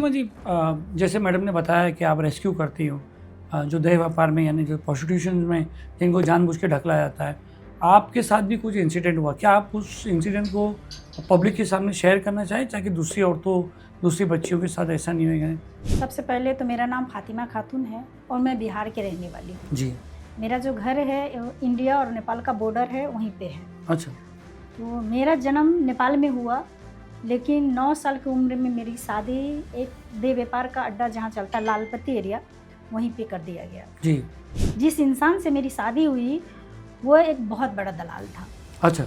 फातिमा जी, जैसे मैडम ने बताया कि आप रेस्क्यू करती हो जो देह व्यापार में यानी जो प्रोस्टिट्यूशन में जिनको जानबूझ के ढकलाया जाता है, आपके साथ भी कुछ इंसिडेंट हुआ क्या? आप उस इंसिडेंट को पब्लिक के सामने शेयर करना चाहें ताकि दूसरी औरतों, दूसरी बच्चियों के साथ ऐसा नहीं होगा? सबसे पहले तो मेरा नाम फातिमा खातून है और मैं बिहार के रहने वाली हूँ जी। मेरा जो घर है इंडिया और नेपाल का बॉर्डर है, वहीं पे है। अच्छा। तो मेरा जन्म नेपाल में हुआ, लेकिन 9 साल की उम्र में मेरी शादी एक देह व्यापार का अड्डा जहाँ चलता लालपत्ती एरिया, वहीं पे कर दिया गया। जी। जिस इंसान से मेरी शादी हुई वो एक बहुत बड़ा दलाल था। अच्छा।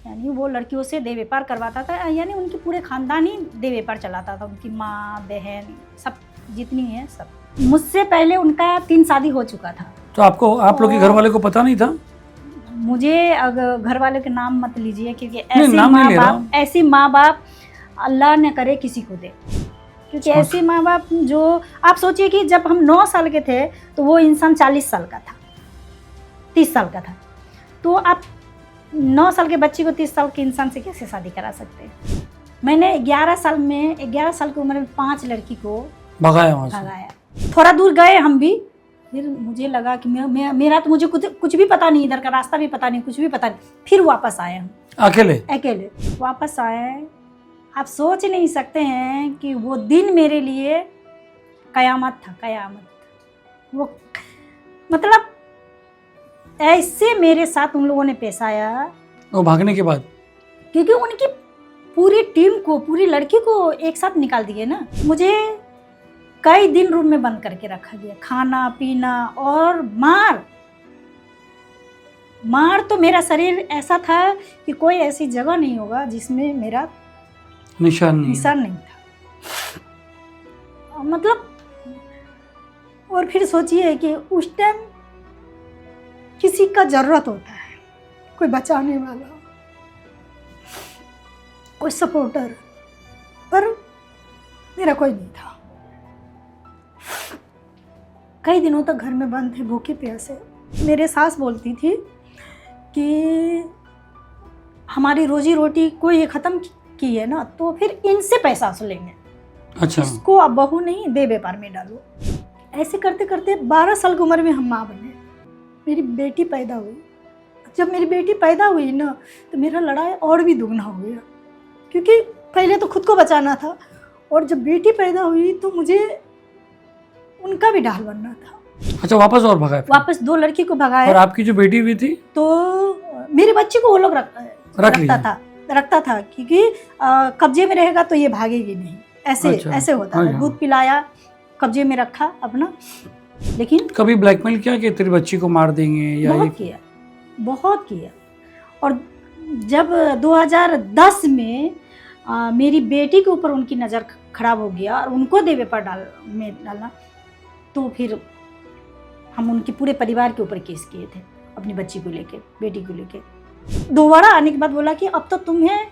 यानी वो लड़कियों से देह व्यापार करवाता था, यानी उनकी पूरे खानदान ही देह व्यापार चलाता था, उनकी माँ बहन सब जितनी है सब। मुझसे पहले उनका 3 शादी हो चुका था। तो आपको, आप लोग के घर वाले को पता नहीं था? मुझे अगर घर वाले के नाम मत लीजिए, क्योंकि ऐसी माँ बाप अल्लाह न करे किसी को दे, क्योंकि ऐसी माँ बाप जो आप सोचिए कि जब हम 9 साल के थे तो वो इंसान 40 साल का था, 30 साल का था। तो आप 9 साल के बच्चे को 30 साल के इंसान से कैसे शादी करा सकते हैं? मैंने 11 साल की उम्र में 5 लड़की को भगाया। थोड़ा दूर गए हम भी, फिर मुझे लगा कि मेरा तो मुझे कुछ भी पता नहीं, इधर का रास्ता भी पता नहीं, कुछ भी पता नहीं। फिर वापस आए हम अकेले वापस आए। आप सोच नहीं सकते हैं कि वो दिन मेरे लिए कयामत था, कयामत। वो मतलब ऐसे मेरे साथ उन लोगों ने पेश आया वो भागने के बाद, क्योंकि उनकी पूरी टीम को, पूरी लड़की को एक साथ निकाल दिए ना। मुझे कई दिन रूम में बंद करके रखा गया, खाना पीना और मार तो मेरा शरीर ऐसा था कि कोई ऐसी जगह नहीं होगा जिसमें मेरा निशान नहीं था। मतलब और फिर सोचिए कि उस टाइम किसी का जरूरत होता है, कोई बचाने वाला, कोई सपोर्टर, पर मेरा कोई नहीं था। कई दिनों तक घर में बंद थे, भूखे प्यासे। मेरे सास बोलती थी कि हमारी रोजी रोटी को ये ख़त्म की है ना, तो फिर इनसे पैसा वसूलेंगे। अच्छा। इसको अब बहू नहीं, दे व्यापार में डालो। ऐसे करते करते 12 साल की उम्र में हम माँ बने। मेरी बेटी पैदा हुई। जब मेरी बेटी पैदा हुई ना, तो मेरा लड़ाई और भी दुगना हो गया, क्योंकि पहले तो खुद को बचाना था, और जब बेटी पैदा हुई तो मुझे उनका भी ढाल बनना था। अच्छा, वापस और भगाया? वापस 2 लड़की को भगाया। और आपकी जो बेटी भी थी, तो मेरे बच्चे को वो लोग रखता था, क्योंकि कब्जे में रहेगा तो ये भागेगी नहीं, ऐसे होता था। दूध पिलाया, कब्जे में रखा अपना। लेकिन कभी ब्लैकमेल किया कि तेरी बच्ची को मार देंगे? या बहुत किया। और जब 2010 में मेरी बेटी के ऊपर उनकी नज़र खराब हो गया और उनको देह व्यापार डालना, तो फिर हम उनके पूरे परिवार के ऊपर केस किए थे, अपनी बच्ची को लेके, बेटी को लेके। दोबारा आने के बाद बोला कि अब तो तुम्हें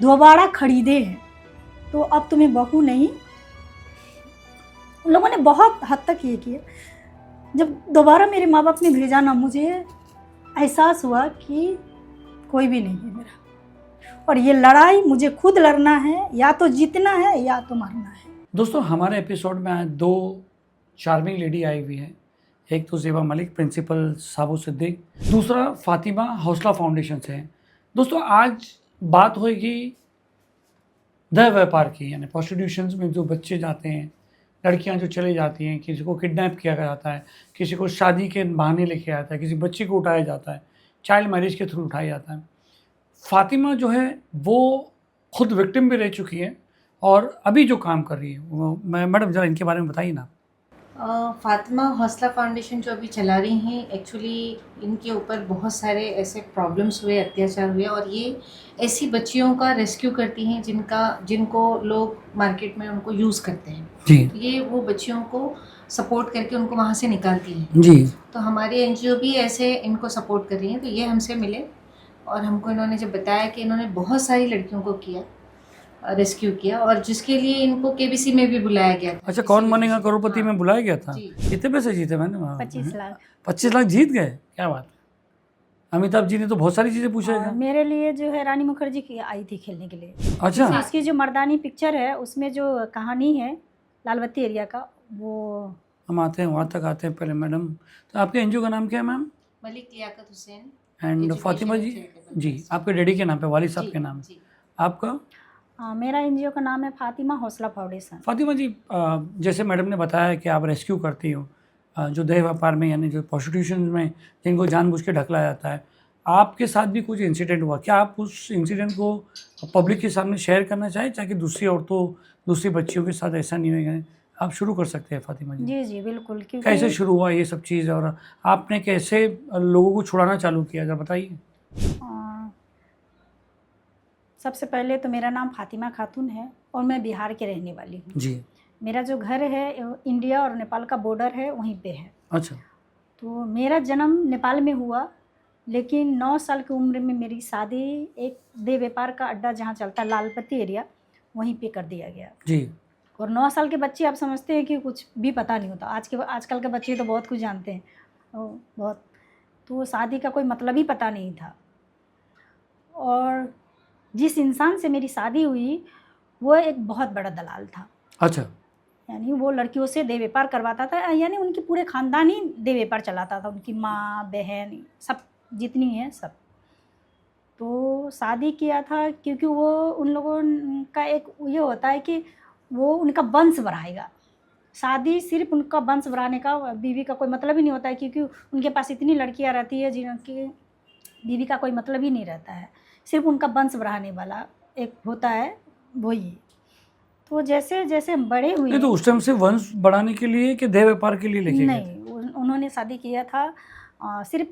दोबारा खरीदे हैं, तो अब तुम्हें बहू नहीं। उन लोगों ने बहुत हद तक ये किया। जब दोबारा मेरे माँ बाप ने भेजा ना, मुझे एहसास हुआ कि कोई भी नहीं है मेरा, और ये लड़ाई मुझे खुद लड़ना है, या तो जीतना है या तो मरना है। दोस्तों, हमारे एपिसोड में आज 2 चार्मिंग लेडी आई हुई है। एक तो ज़ेबा मलिक, प्रिंसिपल साबू सिद्दीक, दूसरा फातिमा हौसला फाउंडेशन से है। दोस्तों, आज बात होगी देह व्यापार की, यानी प्रोस्टिट्यूशन में जो बच्चे जाते हैं, लड़कियां जो चली जाती हैं, किसी को किडनैप किया जाता है, किसी को शादी के बहाने लेके आता है, किसी बच्ची को उठाया जाता है, चाइल्ड मैरिज के थ्रू उठाया जाता है। फातिमा जो है वो खुद विक्टिम भी रह चुकी है और अभी जो काम कर रही है वो, मैडम ज़रा इनके बारे में बताइए ना। फातिमा हौसला फाउंडेशन जो अभी चला रही हैं, एक्चुअली इनके ऊपर बहुत सारे ऐसे प्रॉब्लम्स हुए, अत्याचार हुए, और ये ऐसी बच्चियों का रेस्क्यू करती हैं जिनको लोग मार्केट में उनको यूज़ करते हैं जी। ये वो बच्चियों को सपोर्ट करके उनको वहाँ से निकालती हैं जी। तो हमारी एनजीओ भी ऐसे इनको सपोर्ट कर रही हैं। तो ये हमसे मिले और हमको इन्होंने जब बताया कि इन्होंने बहुत सारी लड़कियों को किया, रेस्क्यू किया, और जिसके लिए इनको केबीसी में भी बुलाया गया था। अच्छा, कौन बनेगा करोड़पति में बुलाया गया था? जी। कितने पैसे जीते मैंने? 25 लाख। 25 लाख जीत गए, क्या बात है। अमिताभ जी ने तो बहुत सारी चीज़ें पूछा और है। मेरे लिए जो है रानी मुखर्जी की आई थी खेलने के लिए। अच्छा, इसकी जो मर्दानी पिक्चर है उसमें जो कहानी है लालबत्ती एरिया का, वो हम आते हैं वहाँ तक आते हैं पहले मैडम। तो आपके एनजीओ का नाम क्या है ma'am? Malik Liaquat Hussain and Education Fatima and जी? Charitable जी, Trust। आपके डैडी के नाम पे, वालिद साहब जी, के नाम। जी। आपका? मेरा एनजीओ का नाम है फातिमा हौसला फाउंडेशन। फातिमा जी, जैसे मैडम ने बताया कि आप रेस्क्यू करती हो जो देह व्यापार में, यानी जो प्रोस्टिट्यूशन में जिनको जानबूझ के ढकला जाता है, आपके साथ भी कुछ इंसिडेंट हुआ क्या? आप उस इंसिडेंट को पब्लिक के सामने शेयर करना चाहें ताकि दूसरी औरतों, दूसरी बच्चियों के साथ ऐसा नहीं होगा? आप शुरू कर सकते हैं फातिमा जी। जी जी बिल्कुल, कैसे क्योंकि शुरू हुआ ये सब चीज़ और आपने कैसे लोगों को छुड़ाना चालू किया, जरा बताइए। अ, सबसे पहले तो मेरा नाम फातिमा खातून है और मैं बिहार के रहने वाली हूँ। जी, मेरा जो घर है इंडिया और नेपाल का बॉर्डर है, वहीं पे है। अच्छा, तो मेरा जन्म नेपाल में हुआ, लेकिन 9 साल की उम्र में मेरी शादी एक देह व्यापार का अड्डा जहाँ चलता है लालपत्ती एरिया, वहीं पे कर दिया गया। जी, और 9 साल के बच्चे, आप समझते हैं कि कुछ भी पता नहीं होता। आजकल के बच्चे तो बहुत कुछ जानते हैं, बहुत। तो शादी का कोई मतलब ही पता नहीं था। और जिस इंसान से मेरी शादी हुई वो एक बहुत बड़ा दलाल था, अच्छा, यानी वो लड़कियों से देह व्यापार करवाता था, यानी उनकी पूरे ख़ानदान ही देह व्यापार चलाता था, उनकी माँ बहन सब जितनी हैं सब। तो शादी किया था क्योंकि वो उन लोगों का एक ये होता है कि वो उनका वंश बढ़ाएगा। शादी सिर्फ उनका वंश बढ़ाने का, बीवी का कोई मतलब ही नहीं होता है, क्योंकि उनके पास इतनी लड़कियां रहती है जिनकी बीवी का कोई मतलब ही नहीं रहता है, सिर्फ उनका वंश बढ़ाने वाला एक होता है, वही। तो जैसे जैसे हम बड़े हुए, नहीं तो उस टाइम से वंश बढ़ाने के लिए कि देह व्यापार के लिए लेके गए थे? नहीं, उन्होंने शादी किया था सिर्फ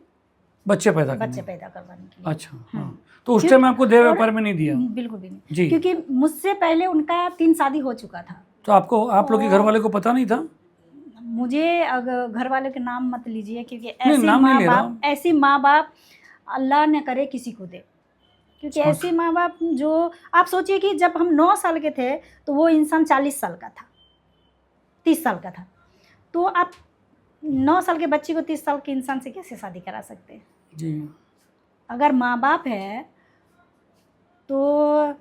बच्चे पैदा बच्चे करने? पैदा करवाने के लिए। अच्छा, हाँ। तो उस टाइम आपको देह व्यापार में नहीं दिया? बिल्कुल भी नहीं, जी। क्योंकि मुझसे पहले उनका 3 शादी हो चुका था। तो आपको, आप लोग के घर वाले को पता नहीं था? मुझे अगर घर वाले के नाम मत लीजिए, क्योंकि नहीं, नाम नहीं ले रहा हूँ। ऐसी माँ बाप अल्लाह न करे किसी को दे, क्योंकि अच्छा। ऐसी माँ बाप जो, आप सोचिए कि जब हम 9 साल के थे तो वो इंसान 40 साल का था, 30 साल का था। तो आप 9 साल के बच्चे को 30 साल के इंसान से कैसे शादी करा सकते हैं? जी, अगर माँ बाप है तो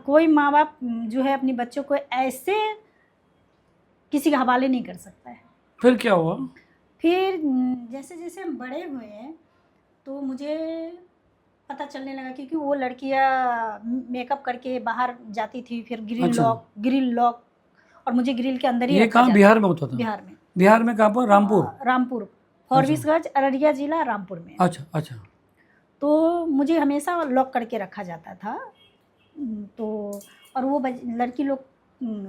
कोई माँ बाप जो है अपने बच्चों को ऐसे किसी के हवाले नहीं कर सकता है। फिर क्या हुआ? फिर जैसे जैसे हम बड़े हुए तो मुझे पता चलने लगा, क्योंकि वो लड़कियां मेकअप करके बाहर जाती थी, फिर अच्छा। ग्रिल लॉक, और मुझे ग्रिल के अंदर ही ये रखा कहाँ, जाता। बिहार में होता था? बिहार में। बिहार में कहाँ पर? रामपुर? रामपुर, फॉरबिसगंज, अररिया जिला, रामपुर में। अच्छा, अच्छा, तो मुझे हमेशा लॉक करके रखा जाता था। तो और वो लड़की लोग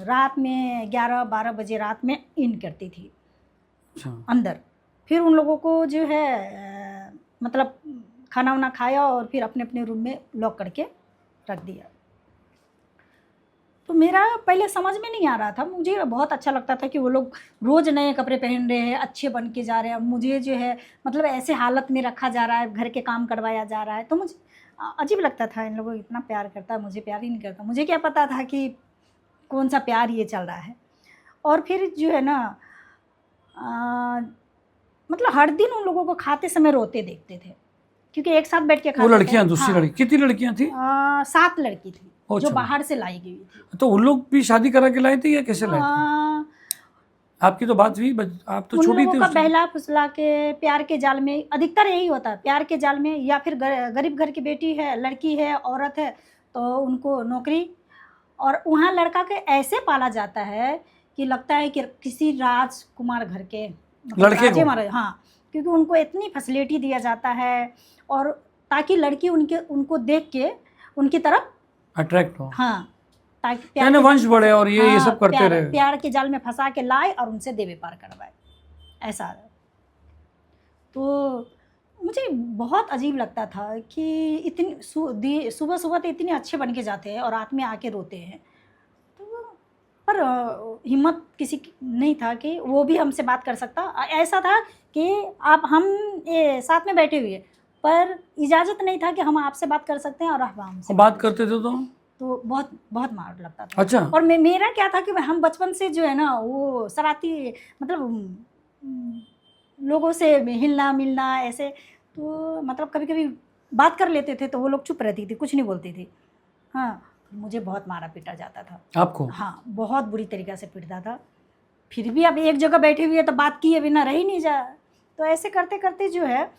रात में 11-12 बजे रात में इन करती थी अच्छा, अंदर। फिर उन लोगों को जो है मतलब खाना वाना खाया और फिर अपने अपने रूम में लॉक करके रख दिया। तो मेरा पहले समझ में नहीं आ रहा था, मुझे बहुत अच्छा लगता था कि वो लोग रोज़ नए कपड़े पहन रहे हैं, अच्छे बन के जा रहे हैं, मुझे जो है मतलब ऐसे हालत में रखा जा रहा है, घर के काम करवाया जा रहा है। तो मुझे अजीब लगता था, इन लोगों को इतना प्यार करता है, मुझे प्यार ही नहीं करता। मुझे क्या पता था कि कौन सा प्यार ये चल रहा है। और फिर जो है ना मतलब हर दिन उन लोगों को खाते समय रोते देखते थे, क्योंकि एक साथ बैठ के खाते वो थे। लड़कियां, दूसरी हाँ, लड़की कितनी लड़कियां थी? 7 लड़की थी जो अच्छा। बाहर से लाई गई थी। तो उन लोग भी शादी करा के लाए थे या कैसे लाए थे? आ, आपकी तो बात हुई, आप तो उन छोटी लोगों थी का उस टाइम। बहला फुसला के प्यार के जाल में, अधिकतर यही होता है, प्यार के जाल में, या फिर गरीब घर की बेटी है, लड़की है, औरत है, तो उनको नौकरी, और वहाँ लड़का के ऐसे पाला जाता है कि लगता है कि किसी राजकुमार घर के लड़के को? राजे महाराज, हाँ, क्योंकि उनको इतनी फैसिलिटी दिया जाता है, और ताकि लड़की उनको देख के उनकी तरफ अट्रैक्ट हो, हाँ, ताकि यानी वंश बढ़े और ये सब करते रहे। प्यार के जाल में फंसा के लाए और उनसे देह व्यापार करवाए, ऐसा। तो मुझे बहुत अजीब लगता था कि इतनी सुबह सुबह तो इतने अच्छे बन के जाते हैं और रात में आके रोते हैं। तो पर हिम्मत किसी की नहीं था कि वो भी हमसे बात कर सकता। ऐसा था कि आप हम साथ में बैठे हुए, पर इजाज़त नहीं था कि हम आपसे बात कर सकते हैं और आप हमसे बात करते थे तो बहुत बहुत मार लगता था। अच्छा। और मेरा क्या था कि हम बचपन से जो है ना वो शरारती, मतलब लोगों से हिलना मिलना ऐसे, तो मतलब कभी कभी बात कर लेते थे तो वो लोग चुप रहती थी, कुछ नहीं बोलती थी। हाँ, मुझे बहुत मारा पीटा जाता था। आपको? हाँ, बहुत बुरी तरीक़ा से पीटता था। फिर भी अब एक जगह बैठे हुए तो बात किए बिना रह ही नहीं जा। तो ऐसे करते करते जो है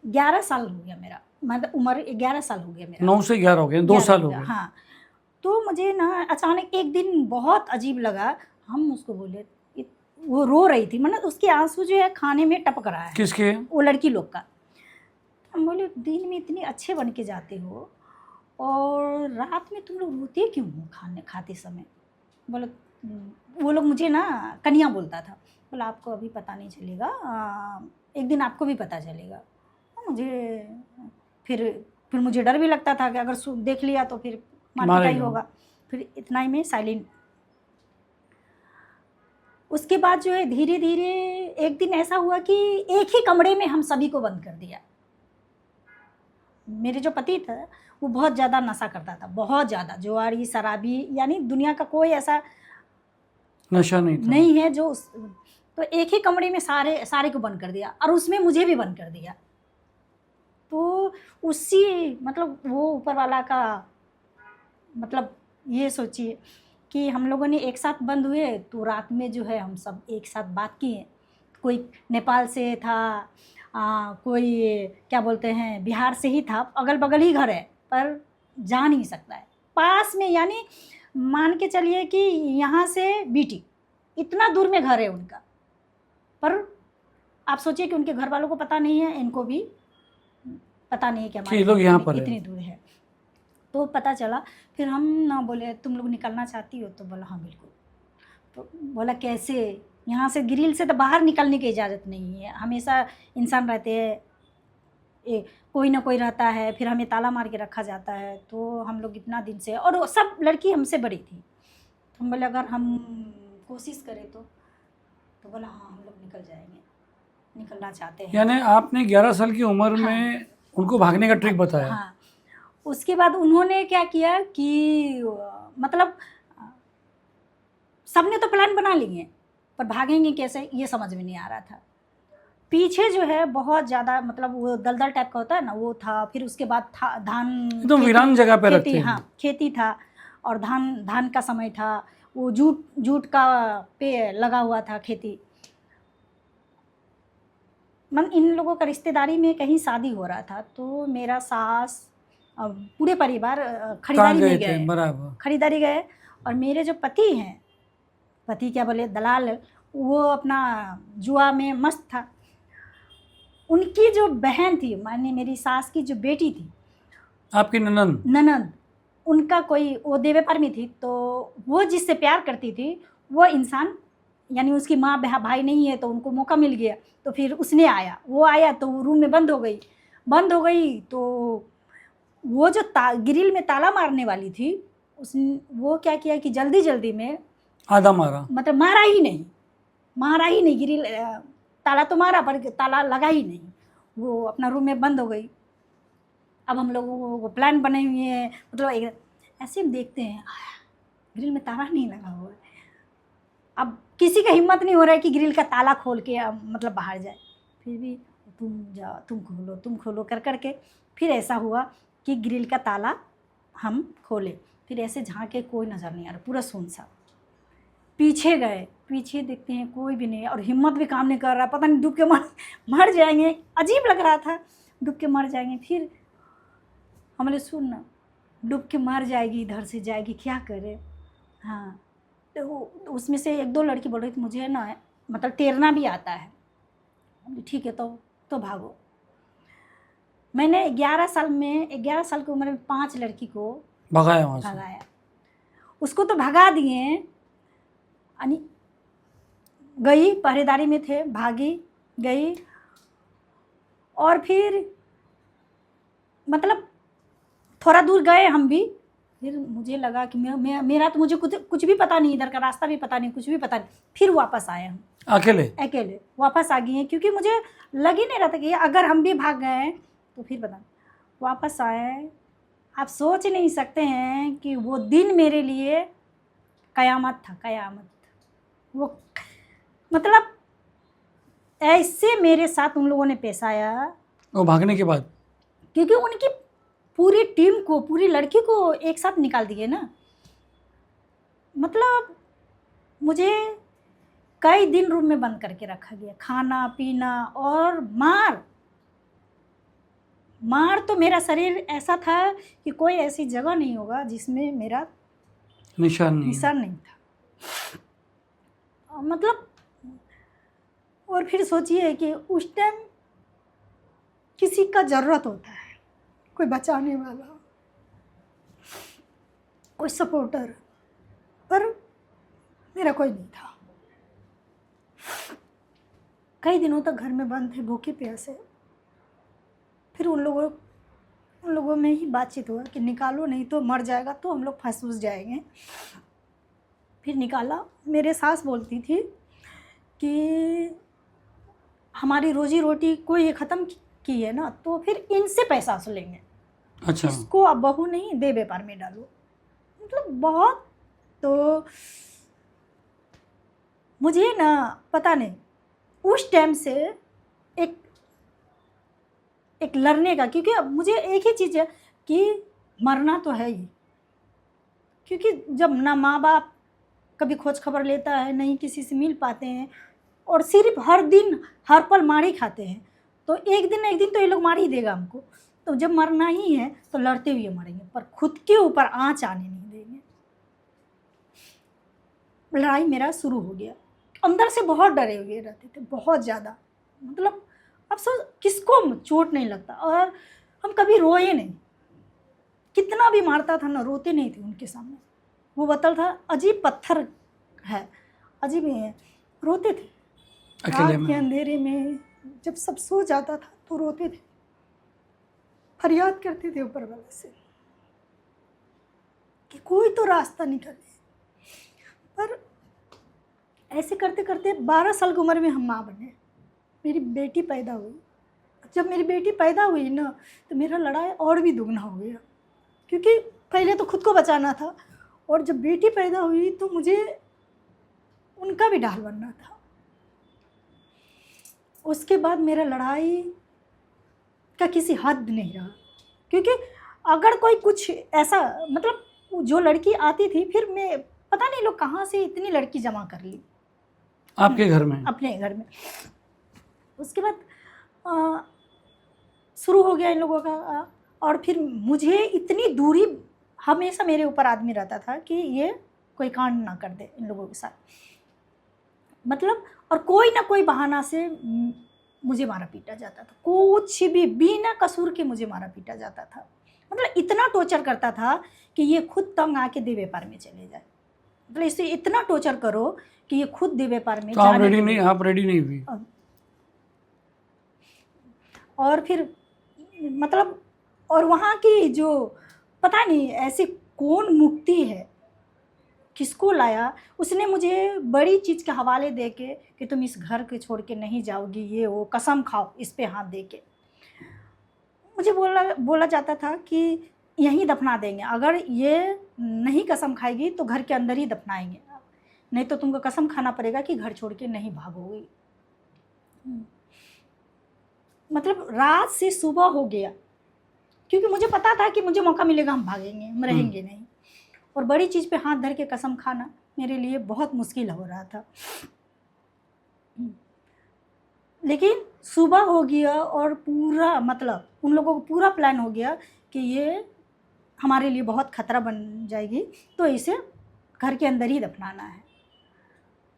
11 साल हो गया मेरा, मतलब उम्र 11 साल हो गया मेरा। 9 से 11 हो गए, 2 साल हो गए। हाँ, तो मुझे ना अचानक एक दिन बहुत अजीब लगा। हम उसको बोले, वो रो रही थी, मतलब उसके आंसू जो है खाने में टपक रहा है। किसके? वो लड़की लोग का। हम बोले, दिन में इतने अच्छे बन के जाते हो और रात में तुम लोग रोते क्यों हो खाने खाते समय? बोले, वो लोग मुझे ना कन्या बोलता था। बोला, आपको अभी पता नहीं चलेगा, एक दिन आपको भी पता चलेगा। मुझे फिर मुझे डर भी लगता था कि अगर देख लिया तो फिर मार ही होगा। फिर इतना ही में साइलेंट। उसके बाद जो है धीरे धीरे एक दिन ऐसा हुआ कि एक ही कमरे में हम सभी को बंद कर दिया। मेरे जो पति था वो बहुत ज़्यादा नशा करता था, बहुत ज़्यादा, जुआरी शराबी, यानी दुनिया का कोई ऐसा नशा नहीं है जो तो एक ही कमरे में सारे को बंद कर दिया और उसमें मुझे भी बंद कर दिया। तो उसी मतलब वो ऊपर वाला का मतलब ये सोचिए कि हम लोगों ने एक साथ बंद हुए तो रात में जो है हम सब एक साथ बात किए। कोई नेपाल से था, कोई क्या बोलते हैं बिहार से ही था, अगल बगल ही घर है पर जा नहीं सकता है पास में, यानी मान के चलिए कि यहाँ से बीटी इतना दूर में घर है उनका। पर आप सोचिए कि उनके घर वालों को पता नहीं है, इनको भी पता नहीं है कि हमारे लोग यहाँ पर इतनी दूर है। तो पता चला, फिर हम ना बोले तुम लोग निकलना चाहती हो? तो बोला हाँ बिल्कुल। तो बोला कैसे? यहाँ से ग्रिल से तो बाहर निकलने की इजाज़त नहीं है, हमेशा इंसान रहते हैं, कोई ना कोई रहता है, फिर हमें ताला मार के रखा जाता है। तो हम लोग इतना दिन से, और सब लड़की हमसे बड़ी थी, तो हम बोले अगर हम कोशिश करें तो बोला हाँ हम लोग निकल जाएंगे, निकलना चाहते हैं। यानी आपने 11 साल की उम्र में उनको भागने का ट्रिक बताया? हाँ। उसके बाद उन्होंने क्या किया कि मतलब सबने तो प्लान बना लिए पर भागेंगे कैसे ये समझ में नहीं आ रहा था। पीछे जो है बहुत ज़्यादा मतलब वो दलदल टाइप का होता है ना, वो था। फिर उसके बाद था धान, एकदम वीरान जगह पे रखते हैं। हाँ, खेती था और धान का समय था, वो जूट का पे लगा हुआ था खेती। मन इन लोगों का रिश्तेदारी में कहीं शादी हो रहा था, तो मेरा सास पूरे परिवार खरीदारी में गए, बराबर खरीदारी गए। और मेरे जो पति हैं, पति क्या बोले दलाल, वो अपना जुआ में मस्त था। उनकी जो बहन थी, माने मेरी सास की जो बेटी थी, आपकी ननद, उनका कोई वो देवेपर में थी, तो वो जिससे प्यार करती थी वो इंसान, यानी उसकी माँ भाई नहीं है, तो उनको मौका मिल गया। तो फिर उसने आया, वो आया तो वो रूम में बंद हो गई। तो वो जो ग्रिल में ताला मारने वाली थी, उसने वो क्या किया कि जल्दी में आधा मारा, मतलब मारा ही नहीं, ग्रिल ताला तो मारा पर ताला लगा ही नहीं, वो अपना रूम में बंद हो गई। अब हम लोगों को प्लान बने हुए हैं, मतलब ऐसे हम देखते हैं ग्रिल में ताला नहीं लगा हुआ है। अब किसी का हिम्मत नहीं हो रहा है कि ग्रिल का ताला खोल के मतलब बाहर जाए। फिर भी तुम जाओ, तुम खोलो कर के फिर ऐसा हुआ कि ग्रिल का ताला हम खोले। फिर ऐसे झांके, कोई नज़र नहीं आ रहा, पूरा सुनसान। पीछे गए, पीछे देखते हैं कोई भी नहीं, और हिम्मत भी काम नहीं कर रहा, पता नहीं डूब के मर जाएंगे, अजीब लग रहा था, डूब के मर जाएंगे। फिर हमने सुनना डूब के मर जाएगी, इधर से जाएगी, क्या करे। हाँ, तो उसमें से 1-2 लड़की बोल रही थी मुझे ना मतलब तैरना भी आता है। ठीक है तो भागो। मैंने 11 साल की उम्र में 5 लड़की को भगाया। उसको तो भगा दिए, यानी गई, पहरेदारी में थे, भागी गई। और फिर मतलब थोड़ा दूर गए हम भी। फिर मुझे लगा कि मेरा तो मुझे कुछ भी पता नहीं, इधर का रास्ता भी पता नहीं, कुछ भी पता नहीं। फिर वापस आए हम अकेले वापस आ गए हैं, क्योंकि मुझे लग ही नहीं रहा था कि अगर हम भी भाग गए तो फिर पता। वापस आए, आप सोच नहीं सकते हैं कि वो दिन मेरे लिए कयामत था। वो मतलब ऐसे मेरे साथ उन लोगों ने पेश आया वो भागने के बाद? क्योंकि उनकी पूरी टीम को, पूरी लड़की को एक साथ निकाल दिए ना। मतलब मुझे कई दिन रूम में बंद करके रखा गया, खाना पीना और मार मार। तो मेरा शरीर ऐसा था कि कोई ऐसी जगह नहीं होगा जिसमें मेरा निशान नहीं था। मतलब और फिर सोचिए कि उस टाइम किसी का ज़रूरत होता है, कोई बचाने वाला, कोई सपोर्टर, पर मेरा कोई नहीं था। कई दिनों तक घर में बंद थे, भूखे प्यासे। फिर उन लोगों में ही बातचीत हुआ कि निकालो, नहीं तो मर जाएगा, तो हम लोग फंस जाएंगे। फिर निकाला। मेरे सास बोलती थी कि हमारी रोजी रोटी को ये ख़त्म की है ना, तो फिर इनसे पैसा वसूलेंगे। अच्छा। इसको अब बहू नहीं, दे व्यापार में डालो। मतलब बहुत। तो मुझे ना पता नहीं उस टाइम से एक लड़ने का, क्योंकि अब मुझे एक ही चीज़ है कि मरना तो है ही। क्योंकि जब ना माँ बाप कभी खोज खबर लेता है, नहीं किसी से मिल पाते हैं, और सिर्फ हर दिन हर पल मार ही खाते हैं, तो एक दिन तो ये लोग मार ही देगा हमको। तो जब मरना ही है तो लड़ते हुए मरेंगे, पर खुद के ऊपर आँच आने नहीं देंगे। लड़ाई मेरा शुरू हो गया। अंदर से बहुत डरे हुए रहते थे, बहुत ज़्यादा। मतलब अब किसको चोट नहीं लगता, और हम कभी रोए नहीं। कितना भी मारता था ना, रोते नहीं थे उनके सामने। वो बतल था, अजीब पत्थर है, अजीब ही है। रोते थे रात के अंधेरे में, जब सब सो जाता था तो रोते थे, फरियाद करते थे ऊपर वाले से कि कोई तो रास्ता निकले। पर ऐसे करते करते 12 साल की उम्र में हम माँ बने। मेरी बेटी पैदा हुई। जब मेरी बेटी पैदा हुई ना, तो मेरा लड़ाई और भी दुगना हो गया, क्योंकि पहले तो खुद को बचाना था, और जब बेटी पैदा हुई तो मुझे उनका भी ढाल बनना था। उसके बाद मेरा लड़ाई का किसी हद नहीं रहा, क्योंकि अगर कोई कुछ ऐसा, मतलब जो लड़की आती थी, फिर मैं पता नहीं लोग कहाँ से इतनी लड़की जमा कर ली आपके घर में? अपने घर में। उसके बाद शुरू हो गया इन लोगों का। और फिर मुझे इतनी दूरी, हमेशा मेरे ऊपर आदमी रहता था कि ये कोई कांड ना कर दे इन लोगों के साथ। मतलब और कोई ना कोई बहाना से मुझे मारा पीटा जाता था, कुछ भी बिना कसूर के मुझे मारा पीटा जाता था। मतलब इतना टॉर्चर करता था कि ये खुद तंग आके दे व्यापार में चले जाए। मतलब इसे इतना टॉर्चर करो कि ये खुद दे व्यापार में तो आप रेडी नहीं हुई? और फिर मतलब, और वहाँ की जो पता नहीं ऐसी कौन मुक्ति है, किसको लाया, उसने मुझे बड़ी चीज़ के हवाले दे के कि तुम इस घर के छोड़ के नहीं जाओगी, ये वो कसम खाओ, इस पे हाथ दे के मुझे बोला जाता था कि यहीं दफना देंगे, अगर ये नहीं कसम खाएगी तो घर के अंदर ही दफनाएंगे, नहीं तो तुमको कसम खाना पड़ेगा कि घर छोड़ के नहीं भागोगी। मतलब रात से सुबह हो गया, क्योंकि मुझे पता था कि मुझे मौका मिलेगा हम भागेंगे, हम रहेंगे नहीं। और बड़ी चीज़ पे हाथ धर के कसम खाना मेरे लिए बहुत मुश्किल हो रहा था। लेकिन सुबह हो गया और पूरा, मतलब उन लोगों को पूरा प्लान हो गया कि ये हमारे लिए बहुत ख़तरा बन जाएगी, तो इसे घर के अंदर ही दफनाना है।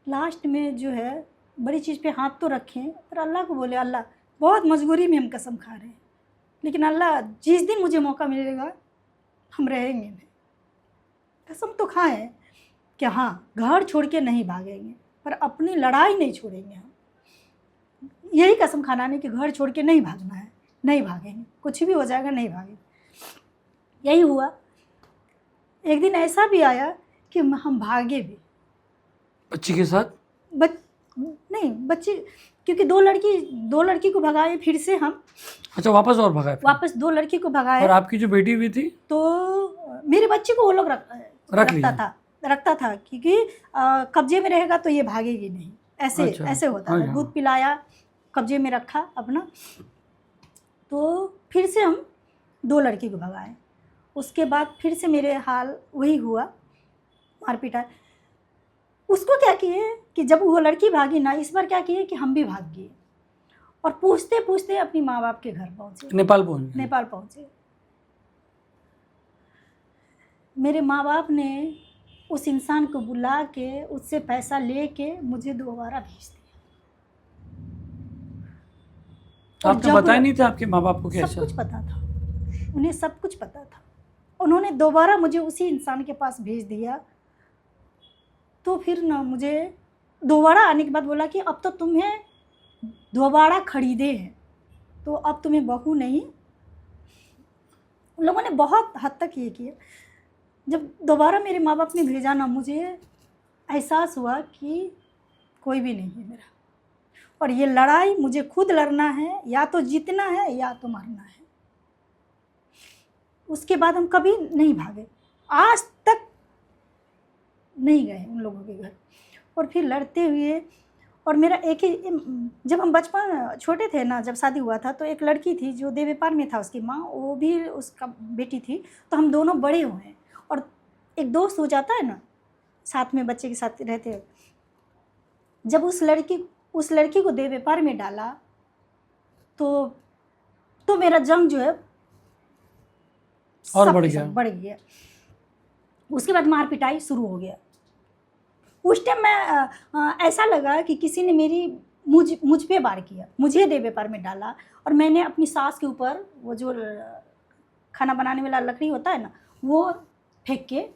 लास्ट में जो है बड़ी चीज़ पे हाथ तो रखें, पर अल्लाह को बोले, अल्लाह बहुत मजबूरी में हम कसम खा रहे हैं, लेकिन अल्लाह जिस दिन मुझे मौका मिलेगा हम रहेंगे नहीं। कसम तो खाएं कि हाँ घर छोड़ के नहीं भागेंगे, पर अपनी लड़ाई नहीं छोड़ेंगे हम। यही कसम खाना नहीं कि घर छोड़ के नहीं भागना है, नहीं भागेंगे, कुछ भी हो जाएगा नहीं भागेंगे। यही हुआ। एक दिन ऐसा भी आया कि हम भागे भी। बच्ची के साथ? नहीं, बच्ची, क्योंकि दो लड़की को भगाए फिर से हम। अच्छा, वापस और भगाए? वापस 2 लड़की को भगाए। और आपकी जो बेटी हुई थी? तो मेरे बच्चे को वो लोग रखता था क्योंकि कब्जे में रहेगा तो ये भागेगी नहीं, ऐसे होता था। दूध पिलाया, कब्जे में रखा अपना। तो फिर से हम 2 लड़की को भगाए। उसके बाद फिर से मेरे हाल वही हुआ, मार पिटाई। उसको क्या किए कि जब वो लड़की भागी ना, इस बार क्या किए कि हम भी भाग गए और पूछते पूछते अपनी माँ बाप के घर पहुँचे, नेपाल पहुंच गए। नेपाल पहुँचे। मेरे माँ बाप ने उस इंसान को बुला के उससे पैसा लेके मुझे दोबारा भेज दिया। और आपने बताया नहीं था आपके माँ बाप को सब कैसा? कुछ पता था, उन्हें सब कुछ पता था। उन्होंने दोबारा मुझे उसी इंसान के पास भेज दिया। तो फिर ना मुझे दोबारा आने के बाद बोला कि अब तो तुम्हें दोबारा खरीदे हैं, तो अब तुम्हें बहू नहीं। उन लोगों ने बहुत हद तक ये किया। जब दोबारा मेरे माँ बाप ने भेजा ना, मुझे एहसास हुआ कि कोई भी नहीं है मेरा, और ये लड़ाई मुझे खुद लड़ना है, या तो जीतना है या तो मरना है। उसके बाद हम कभी नहीं भागे, आज तक नहीं गए उन लोगों के घर। और फिर लड़ते हुए, और मेरा एक ही, जब हम बचपन छोटे थे ना, जब शादी हुआ था, तो एक लड़की थी जो देह व्यापार में था, उसकी माँ, वो भी उसका बेटी थी। तो हम दोनों बड़े हुए, और एक दोस्त हो जाता है ना, साथ में बच्चे के साथ रहते हैं। जब उस लड़की को देह व्यापार में डाला, तो मेरा जंग जो है और बढ़ गया। उसके बाद मार पिटाई शुरू हो गया। उस टाइम मैं ऐसा लगा कि किसी ने मुझ पे वार किया, मुझे देह व्यापार में डाला, और मैंने अपनी सास के ऊपर वो जो खाना बनाने वाला लकड़ी होता है ना, वो फेंक के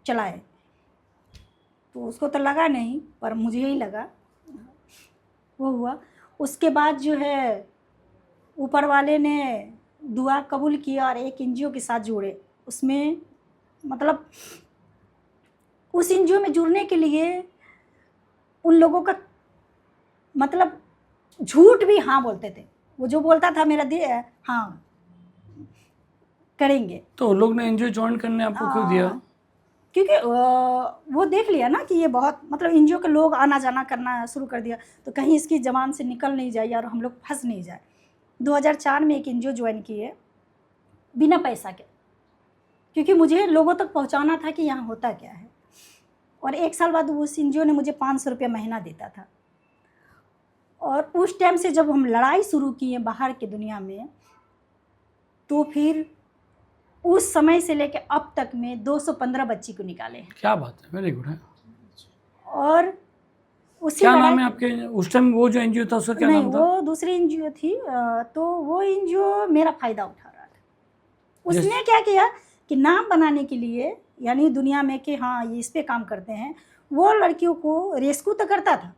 चलाए। तो उसको तो लगा नहीं, पर मुझे ही लगा। वो हुआ। उसके बाद जो है ऊपर वाले ने दुआ कबूल किया और एक एनजीओ के साथ जोड़े। उसमें मतलब उस एनजीओ में जुड़ने के लिए उन लोगों का मतलब झूठ भी हाँ बोलते थे। वो जो बोलता था मेरा हाँ करेंगे। तो लोग ने एनजीओ ज्वाइन करने आपको क्यों दिया? क्योंकि वो देख लिया ना कि ये बहुत मतलब एनजीओ के लोग आना जाना करना शुरू कर दिया, तो कहीं इसकी ज़बान से निकल नहीं जाए और हम लोग फंस नहीं जाए। 2004 में एक एनजीओ ज्वाइन किए बिना पैसा के, क्योंकि मुझे लोगों तक पहुंचाना था कि यहाँ होता क्या है। और 1 साल बाद उस एनजीओ ने मुझे 500 रुपया महीना देता था। और उस टाइम से जब हम लड़ाई शुरू किए बाहर की दुनिया में, तो फिर उस समय से लेकर अब तक में 215 बच्ची को निकाले। क्या बात है, वेरी गुड है। और उसी क्या नाम है आपके उस टाइम वो जो एनजीओ था, उसका क्या नाम था? वो दूसरी एनजीओ थी। तो वो एनजीओ मेरा फ़ायदा उठा रहा था। उसने क्या किया कि नाम बनाने के लिए, यानी दुनिया में कि हाँ ये इस पे काम करते हैं, वो लड़कियों को रेस्क्यू तो करता था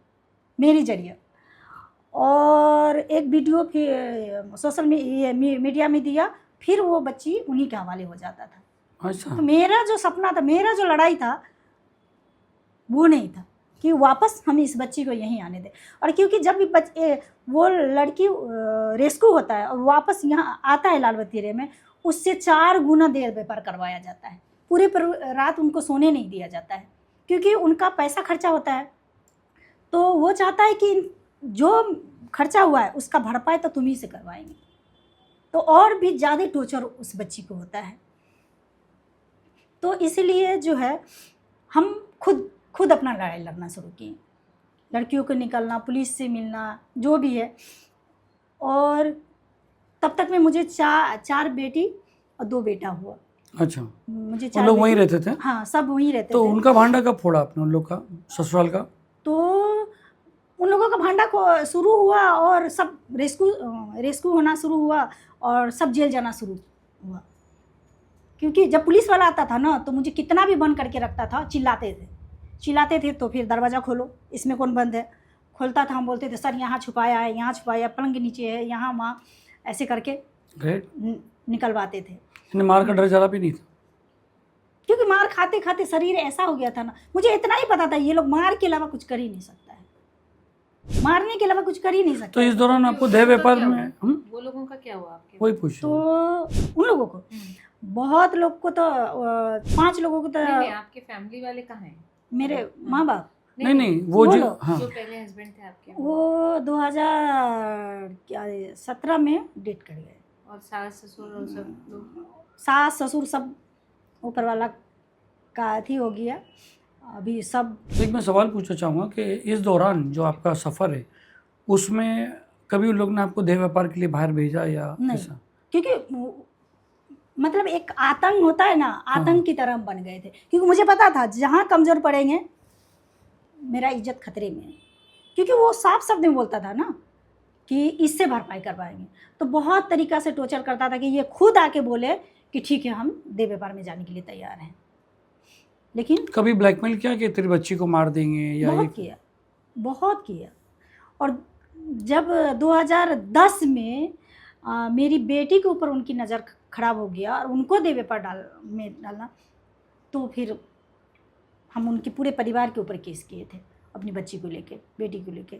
मेरी जरिए, और एक वीडियो फिर सोशल मीडिया में दिया, फिर वो बच्ची उन्हीं के हवाले हो जाता था। अच्छा। तो मेरा जो सपना था, मेरा जो लड़ाई था, वो नहीं था कि वापस हम इस बच्ची को यहीं आने दें। और क्योंकि जब भी वो लड़की रेस्क्यू होता है और वापस यहाँ आता है लालबत्ती में, उससे 4 गुना देह व्यापार करवाया जाता है। पूरे रात उनको सोने नहीं दिया जाता है, क्योंकि उनका पैसा खर्चा होता है। तो वो चाहता है कि जो खर्चा हुआ है उसका भरपाई तो तुम ही से करवाएंगे। तो और भी ज़्यादा टॉर्चर उस बच्ची को होता है। तो इसलिए जो है हम खुद अपना लड़ाई लड़ना शुरू किए, लड़कियों को निकलना, पुलिस से मिलना, जो भी है। और तब तक में मुझे 4 बेटी और 2 बेटा हुआ। अच्छा, मुझे 4 उन लोग वहीं रहते थे? हाँ, सब वहीं रहते थे। तो उनका भांडा कब फोड़ा आपने, उन लोग का ससुराल का? तो उन लोगों का भांडा को शुरू हुआ और सब रेस्क्यू होना शुरू हुआ और सब जेल जाना शुरू हुआ। क्योंकि जब पुलिस वाला आता था ना, तो मुझे कितना भी बंद करके रखता था, चिल्लाते थे। तो फिर दरवाज़ा खोलो, इसमें कौन बंद है? खोलता था, हम बोलते थे सर यहाँ छुपाया है, यहाँ छुपाया, पलंग के नीचे है, यहाँ वहाँ, ऐसे करके निकलवाते थे। मार का डर ज़रा भी नहीं था? क्योंकि मार खाते खाते शरीर ऐसा हो गया था ना, मुझे इतना ही पता था ये लोग मार के अलावा कुछ कर ही नहीं सकता है, मारने के अलावा कुछ कर ही नहीं सकता। तो इस दौरान आपको देह व्यापार में वो लोगों का क्या हुआ आपके? वही पूछ। तो उन लोगों को बहुत लोग को तो 5 लोगों को तो नहीं, आपके फैमिली वाले कहाँ हैं? मेरे माँ बाप नहीं वो जो हाँ, जो पहले हस्बैंड थे आपके, वो 2017 में डेट कर गए। और सास ससुर और सब लोग? सास ससुर सब ऊपर वाला का अथी हो गया अभी सब। एक मैं सवाल पूछना चाहूँगा कि इस दौरान जो आपका सफ़र है उसमें कभी उन लोग ने आपको देह व्यापार के लिए बाहर भेजा या नहीं, ऐसा? क्योंकि मतलब एक आतंक होता है ना, आतंक की तरह हम बन गए थे, क्योंकि मुझे पता था जहाँ कमज़ोर पड़ेंगे मेरा इज्जत खतरे में है, क्योंकि वो साफ शब्द में बोलता था ना कि इससे भरपाई कर पाएंगे। तो बहुत तरीक़ा से टोर्चर करता था कि ये खुद आके बोले कि ठीक है हम देह व्यापार में जाने के लिए तैयार हैं। लेकिन कभी ब्लैकमेल किया कि तेरी बच्ची को मार देंगे या बहुत किया, बहुत किया। और जब 2010 में मेरी बेटी के ऊपर उनकी नज़र खराब हो गया और उनको देह व्यापार डालना, तो फिर हम उनके पूरे परिवार के ऊपर केस किए थे अपनी बच्ची को लेके, बेटी को लेके।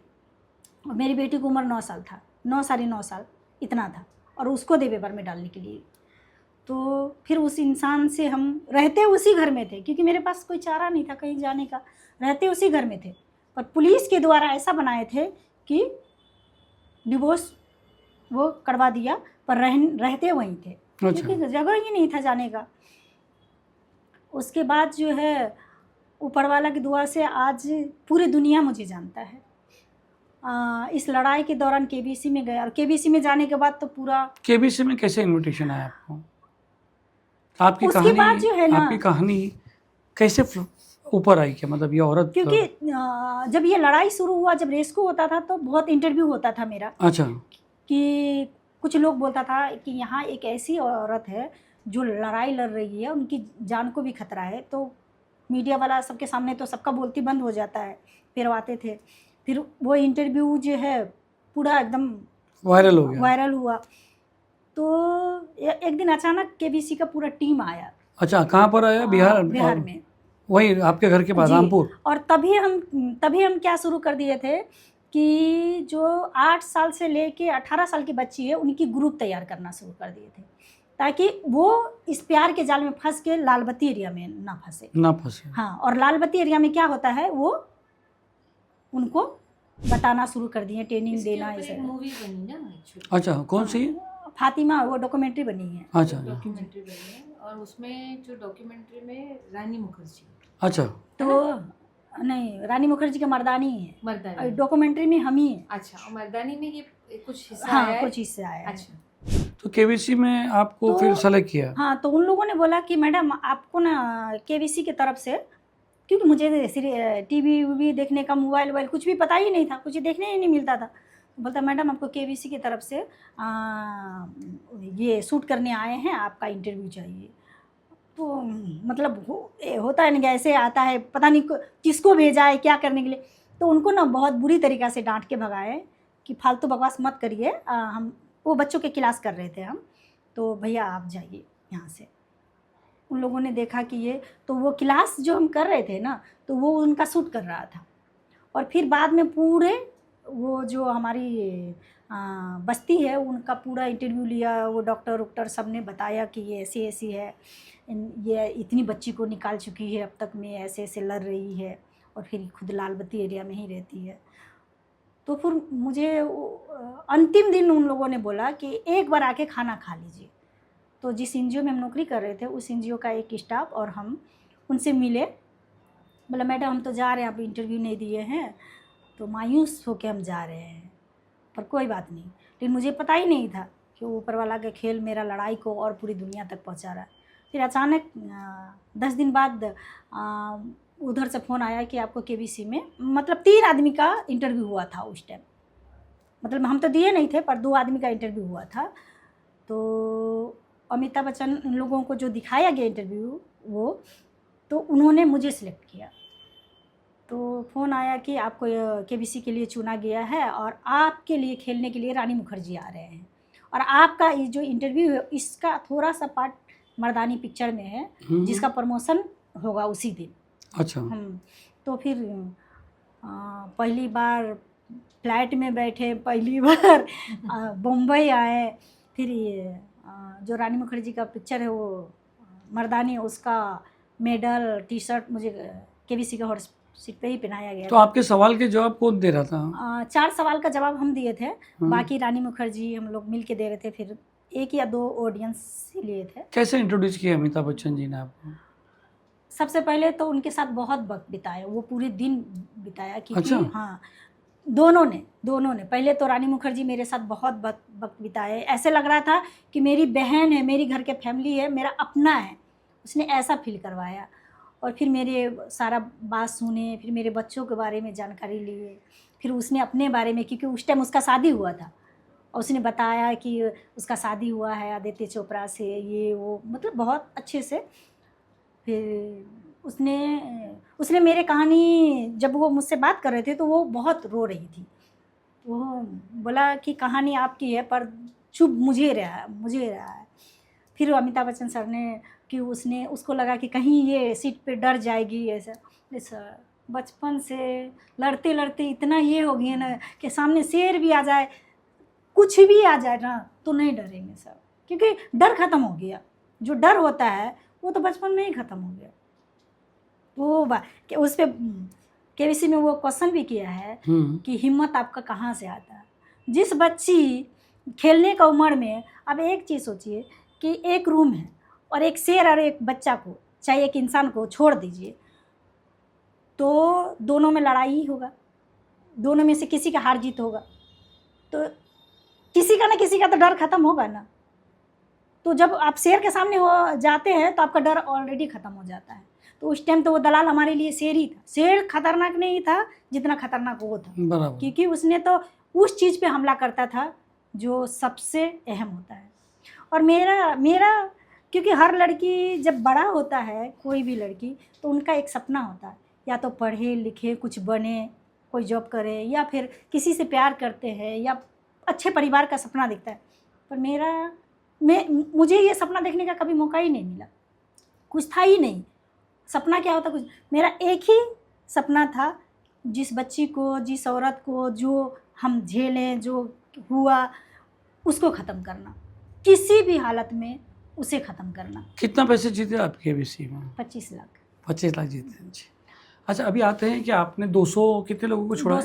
और मेरी बेटी की उम्र 9 साल था, 9 साढ़े 9 साल इतना था, और उसको देह व्यापार में डालने के लिए। तो फिर उस इंसान से हम रहते उसी घर में थे, क्योंकि मेरे पास कोई चारा नहीं था कहीं जाने का, रहते उसी घर में थे। पर पुलिस के द्वारा ऐसा बनाए थे कि डिवोर्स वो करवा दिया, पर रहते वहीं थे, क्योंकि जगह ही नहीं था जाने का। उसके बाद जो है ऊपर वाला की दुआ से आज पूरी दुनिया मुझे जानता है। इस लड़ाई के दौरान केबीसी में गया, और केबीसी में जाने के बाद तो पूरा। केबीसी में कैसे इनविटेशन आया आपको? आपकी उसके कहानी, बाद जो है ना, आपकी कहानी कैसे ऊपर आई? क्या मतलब ये औरत? क्योंकि जब ये लड़ाई शुरू हुआ, जब रेस्क्यू होता था तो बहुत इंटरव्यू होता था मेरा। अच्छा। कि कुछ लोग बोलता था कि यहाँ एक ऐसी औरत है जो लड़ाई लड़ रही है, उनकी जान को भी खतरा है। तो मीडिया वाला सबके सामने तो सबका बोलती बंद हो जाता है, फिर आते थे। फिर वो इंटरव्यू जो है पूरा एकदम वायरल हो गया, वायरल हुआ। तो एक दिन अचानक केबीसी का पूरा टीम आया। अच्छा, कहाँ पर आया? बिहार में, वही आपके घर के पास, रामपुर। और तभी हम क्या शुरू कर दिए थे कि जो 8 साल से लेके 18 साल की बच्ची है उनकी ग्रुप तैयार करना शुरू कर दिए थे, ताकि वो इस प्यार के जाल में फंस के लालबत्ती एरिया में ना फंसे। हाँ, और लालबत्ती एरिया में क्या होता है वो उनको बताना शुरू कर दिए, ट्रेनिंग देना। इसके ऊपर एक मूवी बनी ना एक्चुअली। अच्छा, कौन सी? फातिमा, वो डॉक्यूमेंट्री बनी है। अच्छा, डॉक्यूमेंट्री बनी है, और उसमें जो डॉक्यूमेंट्री में रानी मुखर्जी। अच्छा, तो नहीं, रानी मुखर्जी का मर्दानी है, मर्दानी डॉक्यूमेंट्री में हम ही है। अच्छा, और मर्दानी में ये कुछ हिस्सा हाँ, आया है? कुछ हिस्सा आया है। अच्छा, तो केबीसी में आपको फिर सेलेक्ट किया? हाँ, तो उन लोगों ने बोला कि मैडम आपको ना केबीसी की तरफ से, क्योंकि मुझे टीवी वीवी देखने का, मोबाइल कुछ भी पता ही नहीं था, कुछ देखने ही नहीं मिलता था। बोलता मैडम आपको केबीसी की तरफ से ये शूट करने आए हैं, आपका इंटरव्यू चाहिए। तो मतलब होता है ना, ऐसे आता है, पता नहीं किसको भेजा है क्या करने के लिए। तो उनको ना बहुत बुरी तरीक़ा से डांट के भगाए कि फालतू बकवास मत करिए, हम वो बच्चों के क्लास कर रहे थे हम, तो भैया आप जाइए यहाँ से। उन लोगों ने देखा कि ये, तो वो क्लास जो हम कर रहे थे ना, तो वो उनका शूट कर रहा था। और फिर बाद में पूरे वो जो हमारी बस्ती है उनका पूरा इंटरव्यू लिया, वो डॉक्टर सब ने बताया कि ये ऐसी ऐसी है, ये इतनी बच्ची को निकाल चुकी है अब तक में, ऐसे ऐसे लड़ रही है, और फिर खुद लालबत्ती एरिया में ही रहती है। तो फिर मुझे अंतिम दिन उन लोगों ने बोला कि एक बार आके खाना खा लीजिए। तो जिस एनजीओ में हम नौकरी कर रहे थे उस एनजीओ का एक स्टाफ और हम उनसे मिले। बोला मैडम हम तो जा रहे हैं, आप इंटरव्यू नहीं दिए हैं, तो मायूस होकर हम जा रहे हैं, पर कोई बात नहीं। लेकिन मुझे पता ही नहीं था कि ऊपर वाला का खेल मेरा लड़ाई को और पूरी दुनिया तक पहुंचा रहा है। फिर अचानक 10 दिन बाद उधर से फ़ोन आया कि आपको केबीसी में, मतलब 3 आदमी का इंटरव्यू हुआ था उस टाइम, मतलब हम तो दिए नहीं थे, पर 2 आदमी का इंटरव्यू हुआ था। तो अमिताभ बच्चन इन लोगों को जो दिखाया गया इंटरव्यू वो, तो उन्होंने मुझे सिलेक्ट किया। तो फ़ोन आया कि आपको केबीसी के लिए चुना गया है और आपके लिए खेलने के लिए रानी मुखर्जी आ रहे हैं, और आपका ये जो इंटरव्यू है इसका थोड़ा सा पार्ट मर्दानी पिक्चर में है, जिसका प्रमोशन होगा उसी दिन। अच्छा। तो फिर पहली बार फ्लाइट में बैठे, पहली बार बम्बई आए, फिर ये जो रानी मुखर्जी का पिक्चर है वो मर्दानी, उसका मेडल टी शर्ट मुझे केबीसी का हॉट सीट पे ही पहनाया गया। तो आपके सवाल के जवाब कौन दे रहा था? 4 सवाल का जवाब हम दिए थे, बाकी रानी मुखर्जी हम लोग मिल के दे रहे थे। फिर 1 या 2 ऑडियंस से लिए थे। कैसे इंट्रोड्यूस किया अमिताभ बच्चन जी ने आपको? सबसे पहले तो उनके साथ बहुत वक्त बिताया, वो पूरे दिन बिताया क्योंकि अच्छा। हाँ, दोनों ने पहले तो रानी मुखर्जी मेरे साथ बहुत वक्त बिताए। ऐसे लग रहा था कि मेरी बहन है, मेरी घर के फैमिली है, मेरा अपना है, उसने ऐसा फील करवाया। और फिर मेरे सारा बात सुने, फिर मेरे बच्चों के बारे में जानकारी लिए, फिर उसने अपने बारे में, क्योंकि उस टाइम उसका शादी हुआ था और उसने बताया कि उसका शादी हुआ है आदित्य चोपड़ा से, ये वो, मतलब बहुत अच्छे से। फिर उसने मेरे कहानी, जब वो मुझसे बात कर रहे थे तो वो बहुत रो रही थी। वो बोला कि कहानी आपकी है पर चुप मुझे रहा है। फिर अमिताभ बच्चन सर ने कि उसको लगा कि कहीं ये सीट पे डर जाएगी ऐसा। बचपन से लड़ते लड़ते इतना ये हो गया ना कि सामने शेर भी आ जाए, कुछ भी आ जाए ना तो नहीं डरेंगे सर, क्योंकि डर ख़त्म हो गया। जो डर होता है वो तो बचपन में ही ख़त्म हो गया। वो कि उस पर केबीसी में वो क्वेश्चन भी किया है कि हिम्मत आपका कहाँ से आता है। जिस बच्ची खेलने का उम्र में, अब एक चीज़ सोचिए कि एक रूम है और एक शेर और एक बच्चा को, चाहे एक इंसान को छोड़ दीजिए, तो दोनों में लड़ाई ही होगा, दोनों में से किसी का हार जीत होगा, तो किसी का ना किसी का तो डर ख़त्म होगा ना। तो जब आप शेर के सामने हो जाते हैं तो आपका डर ऑलरेडी ख़त्म हो जाता है। तो उस टाइम तो वो दलाल हमारे लिए शेर ही था। शेर खतरनाक नहीं था जितना खतरनाक वो था, क्योंकि उसने तो उस चीज़ पे हमला करता था जो सबसे अहम होता है। और मेरा क्योंकि हर लड़की जब बड़ा होता है, कोई भी लड़की, तो उनका एक सपना होता है, या तो पढ़े लिखे कुछ बने, कोई जॉब करे, या फिर किसी से प्यार करते हैं, या अच्छे परिवार का सपना दिखता है। पर मुझे ये सपना देखने का कभी मौका ही नहीं मिला, कुछ था ही नहीं। सपना क्या होता कुछ, मेरा एक ही सपना था, जिस बच्ची को, जिस औरत को जो हम झेलें, जो हुआ उसको ख़त्म करना, किसी भी हालत में उसे ख़त्म करना। कितना पैसे जीते आप केबीसी में? 25 लाख। 25 लाख जीते हैं जी। अच्छा, अभी आते हैं कि आपने 200 कितने लोगों को छोड़ा?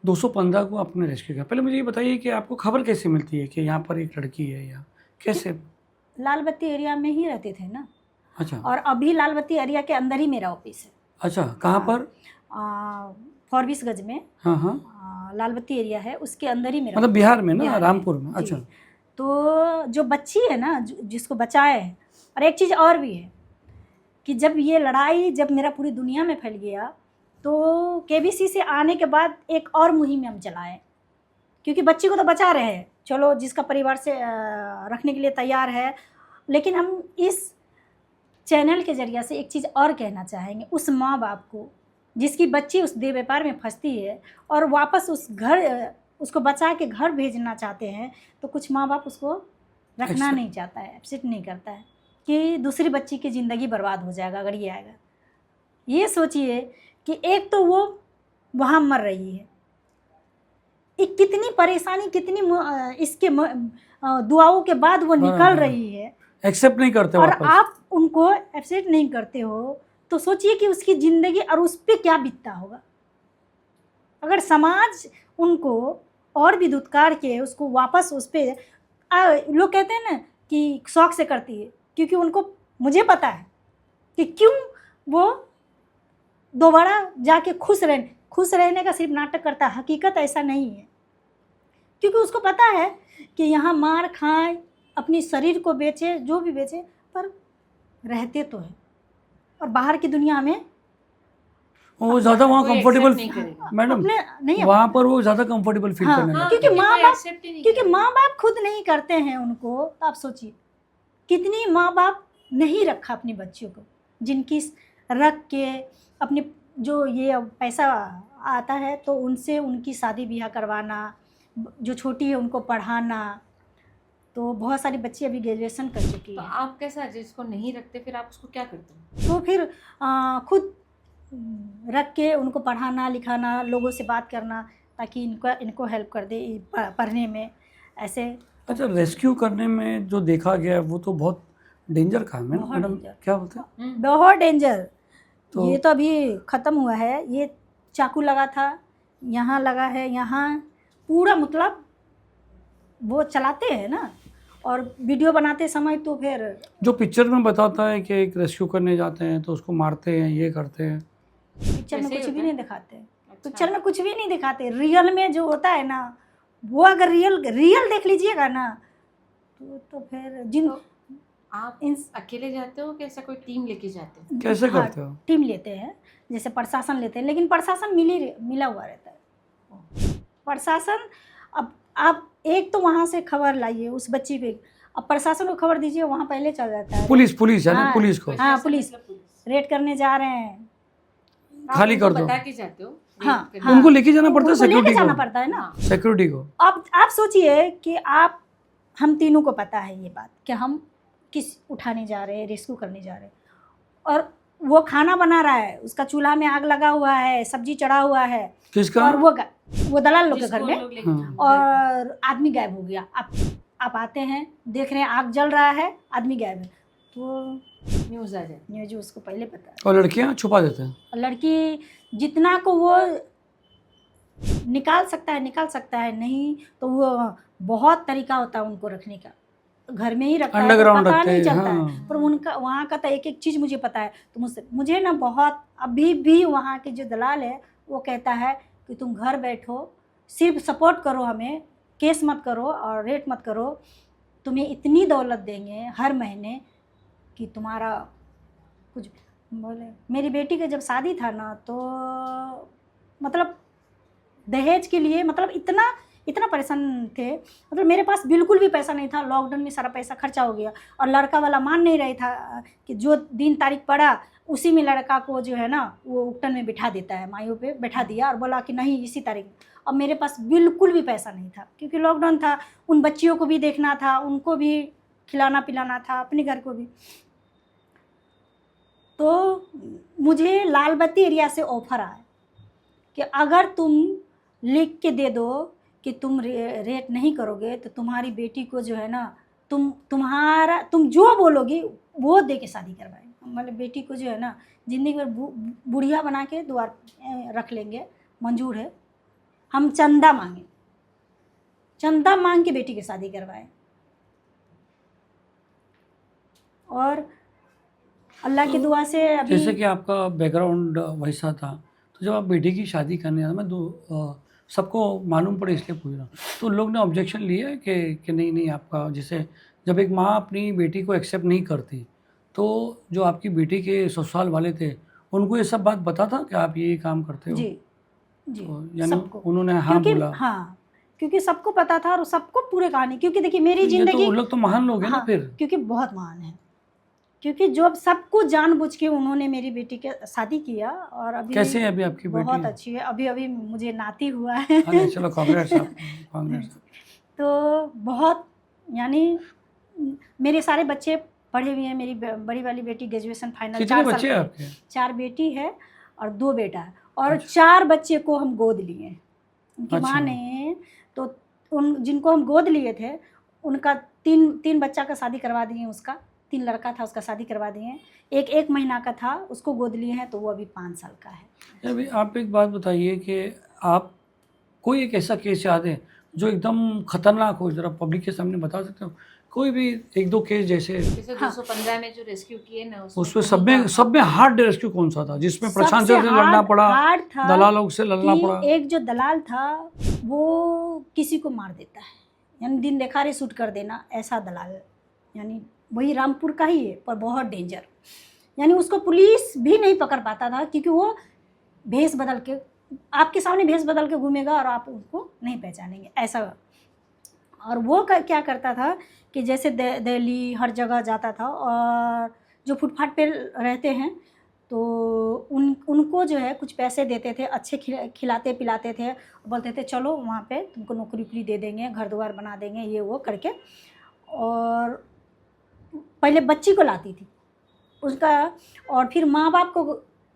215 को आपने रेस्क्यू किया। पहले मुझे ये बताइए कि आपको खबर कैसे मिलती है कि यहाँ पर एक लड़की है, या कैसे? लाल बत्ती एरिया में ही रहते थे ना। अच्छा। और अभी लाल बत्ती एरिया के अंदर ही मेरा ऑफिस है। अच्छा, कहाँ पर? फॉरबिस गंज में। हाँ। लाल बत्ती एरिया है, उसके अंदर ही मेरा, मतलब बिहार में ना, बिहार रामपुर में। अच्छा। तो जो बच्ची है ना, जिसको बचाए है, और एक चीज़ और भी है कि जब ये लड़ाई जब मेरा पूरी दुनिया में फैल गया, तो केबीसी से आने के बाद एक और मुहिम हम चलाए, क्योंकि बच्ची को तो बचा रहे हैं, चलो जिसका परिवार से रखने के लिए तैयार है, लेकिन हम इस चैनल के जरिए से एक चीज़ और कहना चाहेंगे उस माँ बाप को जिसकी बच्ची उस देह व्यापार में फंसती है और वापस उसको बचा के घर भेजना चाहते हैं, तो कुछ माँ बाप उसको रखना नहीं चाहता है, एक्सेप्ट नहीं करता है कि दूसरी बच्ची की ज़िंदगी बर्बाद हो जाएगा अगर ये आएगा। ये सोचिए कि एक तो वो वहाँ मर रही है, एक कितनी परेशानी, कितनी इसके दुआओं के बाद वो निकल रही है, एक्सेप्ट नहीं करते, और आप उनको एक्सेप्ट नहीं करते हो, तो सोचिए कि उसकी ज़िंदगी और उस पर क्या बीतता होगा। अगर समाज उनको और भी दुत्कार के उसको वापस उस पर, लोग कहते हैं ना कि शौक से करती है, क्योंकि उनको, मुझे पता है कि क्यों वो दोबारा जाके खुश रहने का सिर्फ नाटक करता है, हकीकत ऐसा नहीं है, क्योंकि उसको पता है कि यहाँ मार खाए, अपनी शरीर को बेचे, जो भी बेचे, पर रहते तो है, और बाहर की दुनिया में वो ज़्यादा वहाँ कंफर्टेबल, मैडम नहीं, वहाँ पर वो ज़्यादा कंफर्टेबल फील करने लगते हैं, क्योंकि माँ बाप खुद नहीं करते हैं उनको। तो आप सोचिए कितनी माँ बाप नहीं रखा अपनी बच्चियों को, जिनकी रख के अपने जो ये पैसा आता है तो उनसे उनकी शादी ब्याह करवाना, जो छोटी है उनको पढ़ाना। तो बहुत सारी बच्ची अभी ग्रेजुएशन कर चुकी है। तो आप कैसा, जिसको नहीं रखते फिर आप उसको क्या करते हैं? तो फिर खुद रख के उनको पढ़ाना लिखाना, लोगों से बात करना, ताकि इनको हेल्प कर दे पढ़ने में ऐसे। अच्छा, रेस्क्यू करने में जो देखा गया वो तो बहुत डेंजर काम है मैडम, क्या बोलते हैं? बहुत डेंजर। तो ये तो अभी ख़त्म हुआ है, ये चाकू लगा था, यहाँ लगा है, यहाँ पूरा, मतलब वो चलाते हैं ना, और वीडियो बनाते समय तो फिर जो पिक्चर में बताता है कि एक रेस्क्यू करने जाते हैं तो उसको मारते हैं, ये करते हैं। पिक्चर में वैसे ही कुछ भी होता नहीं है? दिखाते। अच्छा। पिक्चर में कुछ भी नहीं दिखाते। रियल में जो होता है ना, वो अगर रियल देख लीजिएगा ना तो फिर जिन तो आप इन अकेले जाते हो कि ऐसा कोई टीम लेके जाते हो? कैसे हाँ, करते हो? टीम लेते हैं, जैसे प्रशासन लेते हैं, लेकिन प्रशासन मिला हुआ रहता है। प्रशासन, अब आप एक तो वहाँ से खबर लाइए उस बच्ची पे, अब प्रशासन को खबर दीजिए, वहाँ पहले चल जाता है। पुलिस यानी हाँ, पुलिस को हाँ, प्रशासन पुलिस मतलब पुलिस। रेड करने जा रहे हैं। आप खाली उनको कर दो। बता के जाते हो? हाँ, रेड हाँ, करने? उनको लेके जाना पड़ता है उनको लेके सिक्योरिटी जाना को। पड़ता है ना। हाँ। सिक्योरिटी को। अब आप सोचिए कि आप, हम तीनों को पता है ये बात कि हम किस उठाने जा रहे हैं, रेस्क्यू करने जा रहे हैं, और वो खाना बना रहा है, उसका चूल्हा में आग लगा हुआ है, सब्जी चढ़ा हुआ है, किसका? और वो दलाल लोग के जिसको घर में, लोग लेके हाँ। गए। और आदमी गायब हो गया। आप आते हैं, देख रहे हैं आग जल रहा है, आदमी गायब है, तो न्यूज़ आ जाए। न्यूज उसको पहले पता है। और लड़कियां छुपा देते हैं। और लड़की जितना को वो निकाल सकता है, नहीं तो वो बहुत तरीका होता है उनको रखने का, घर में ही रखता है तो अंडरग्राउंड पता रखते नहीं हैं, चलता है। हाँ। पर उनका वहाँ का तो एक एक चीज़ मुझे पता है। तो मुझे ना बहुत, अभी भी वहाँ के जो दलाल है वो कहता है कि तुम घर बैठो, सिर्फ सपोर्ट करो हमें, केस मत करो और रेट मत करो, तुम्हें इतनी दौलत देंगे हर महीने कि तुम्हारा कुछ बोले। मेरी बेटी का जब शादी था ना, तो मतलब दहेज के लिए मतलब इतना परेशान थे, मतलब मेरे पास बिल्कुल भी पैसा नहीं था। लॉकडाउन में सारा पैसा खर्चा हो गया, और लड़का वाला मान नहीं रही था कि जो दिन तारीख पड़ा उसी में लड़का को जो है ना वो उकटन में बिठा देता है, माइयों पे बैठा दिया और बोला कि नहीं इसी तारीख। अब मेरे पास बिल्कुल भी पैसा नहीं था, क्योंकि लॉकडाउन था, उन बच्चियों को भी देखना था, उनको भी खिलाना पिलाना था, अपने घर को भी। तो मुझे लाल बत्ती एरिया से ऑफ़र आया कि अगर तुम लिख के दे दो कि तुम रेट नहीं करोगे तो तुम्हारी बेटी को जो है ना, तुम जो बोलोगी वो दे के शादी करवाएंगे। मतलब बेटी को जो है ना ज़िंदगी भर बुढ़िया बना के द्वार रख लेंगे, मंजूर है। हम चंदा मांग के बेटी की शादी करवाएं। और अल्लाह की दुआ से अभी जैसे कि आपका बैकग्राउंड वैसा था, तो जब आप बेटी की शादी करने आए, मैं सबको मालूम पड़े इसलिए पूछ रहा हूँ, तो लोग ने ऑब्जेक्शन लिया है कि नहीं आपका, जैसे जब एक माँ अपनी बेटी को एक्सेप्ट नहीं करती, तो जो आपकी बेटी के ससुराल वाले थे उनको ये सब बात पता था कि आप ये काम करते हो? जी तो यानी सबको, उन्होंने हाँ बोला? हाँ, क्योंकि सबको पता था और सबको पूरे कहानी, क्योंकि देखिए मेरी ये जिंदगी, तो लोग तो महान लोग हैं ना हाँ, फिर। क्योंकि बहुत महान है, क्योंकि जो सब कुछ जानबूझ के उन्होंने मेरी बेटी के शादी किया। और अभी कैसे है अभी आपकी बेटी? बहुत अच्छी है, अभी मुझे नाती हुआ है। अरे चलो, कांग्रेस आप, कांग्रेस। तो बहुत, यानी मेरे सारे बच्चे पढ़े हुए हैं। मेरी बड़ी वाली बेटी ग्रेजुएशन फाइनल, कितने बच्चे हैं आपके? 4 बेटी है और 2 बेटा है, और अच्छा। 4 बच्चे को हम गोद लिए। उनकी अच्छा। माँ ने तो जिनको हम गोद लिए थे उनका 3 बच्चा का शादी करवा दिए, उसका 3 लड़का था, उसका शादी करवा दिए। एक महीना का था, उसको गोद लिए हैं, तो वो अभी 5 साल का है। अभी आप एक बात बताइए कि आप कोई एक ऐसा केस याद है जो एकदम खतरनाक हो, जरा पब्लिक के सामने बता सकते हो? कोई भी 1-2 केस जैसे 215 में जो रेस्क्यू किए ना, उसमें सब में हार्ड रेस्क्यू कौन सा था जिसमें प्रशासन से लड़ना पड़ा, दलालों से लड़ना पड़ा? एक जो दलाल था वो किसी को मार देता है, यानी दिन देखारे शूट कर देना, ऐसा दलाल, यानी वही रामपुर का ही है, पर बहुत डेंजर। यानी उसको पुलिस भी नहीं पकड़ पाता था, क्योंकि वो भेष बदल के आपके सामने भेष बदल के घूमेगा और आप उसको नहीं पहचानेंगे, ऐसा। और वो क्या करता था कि जैसे दिल्ली हर जगह जाता था, और जो फुटपाथ पे रहते हैं तो उनको जो है कुछ पैसे देते थे, अच्छे खिलाते पिलाते थे, बोलते थे चलो वहाँ पे तुमको नौकरी वोकरी दे देंगे, घर द्वार बना देंगे, ये वो करके। और पहले बच्ची को लाती थी उसका, और फिर माँ बाप को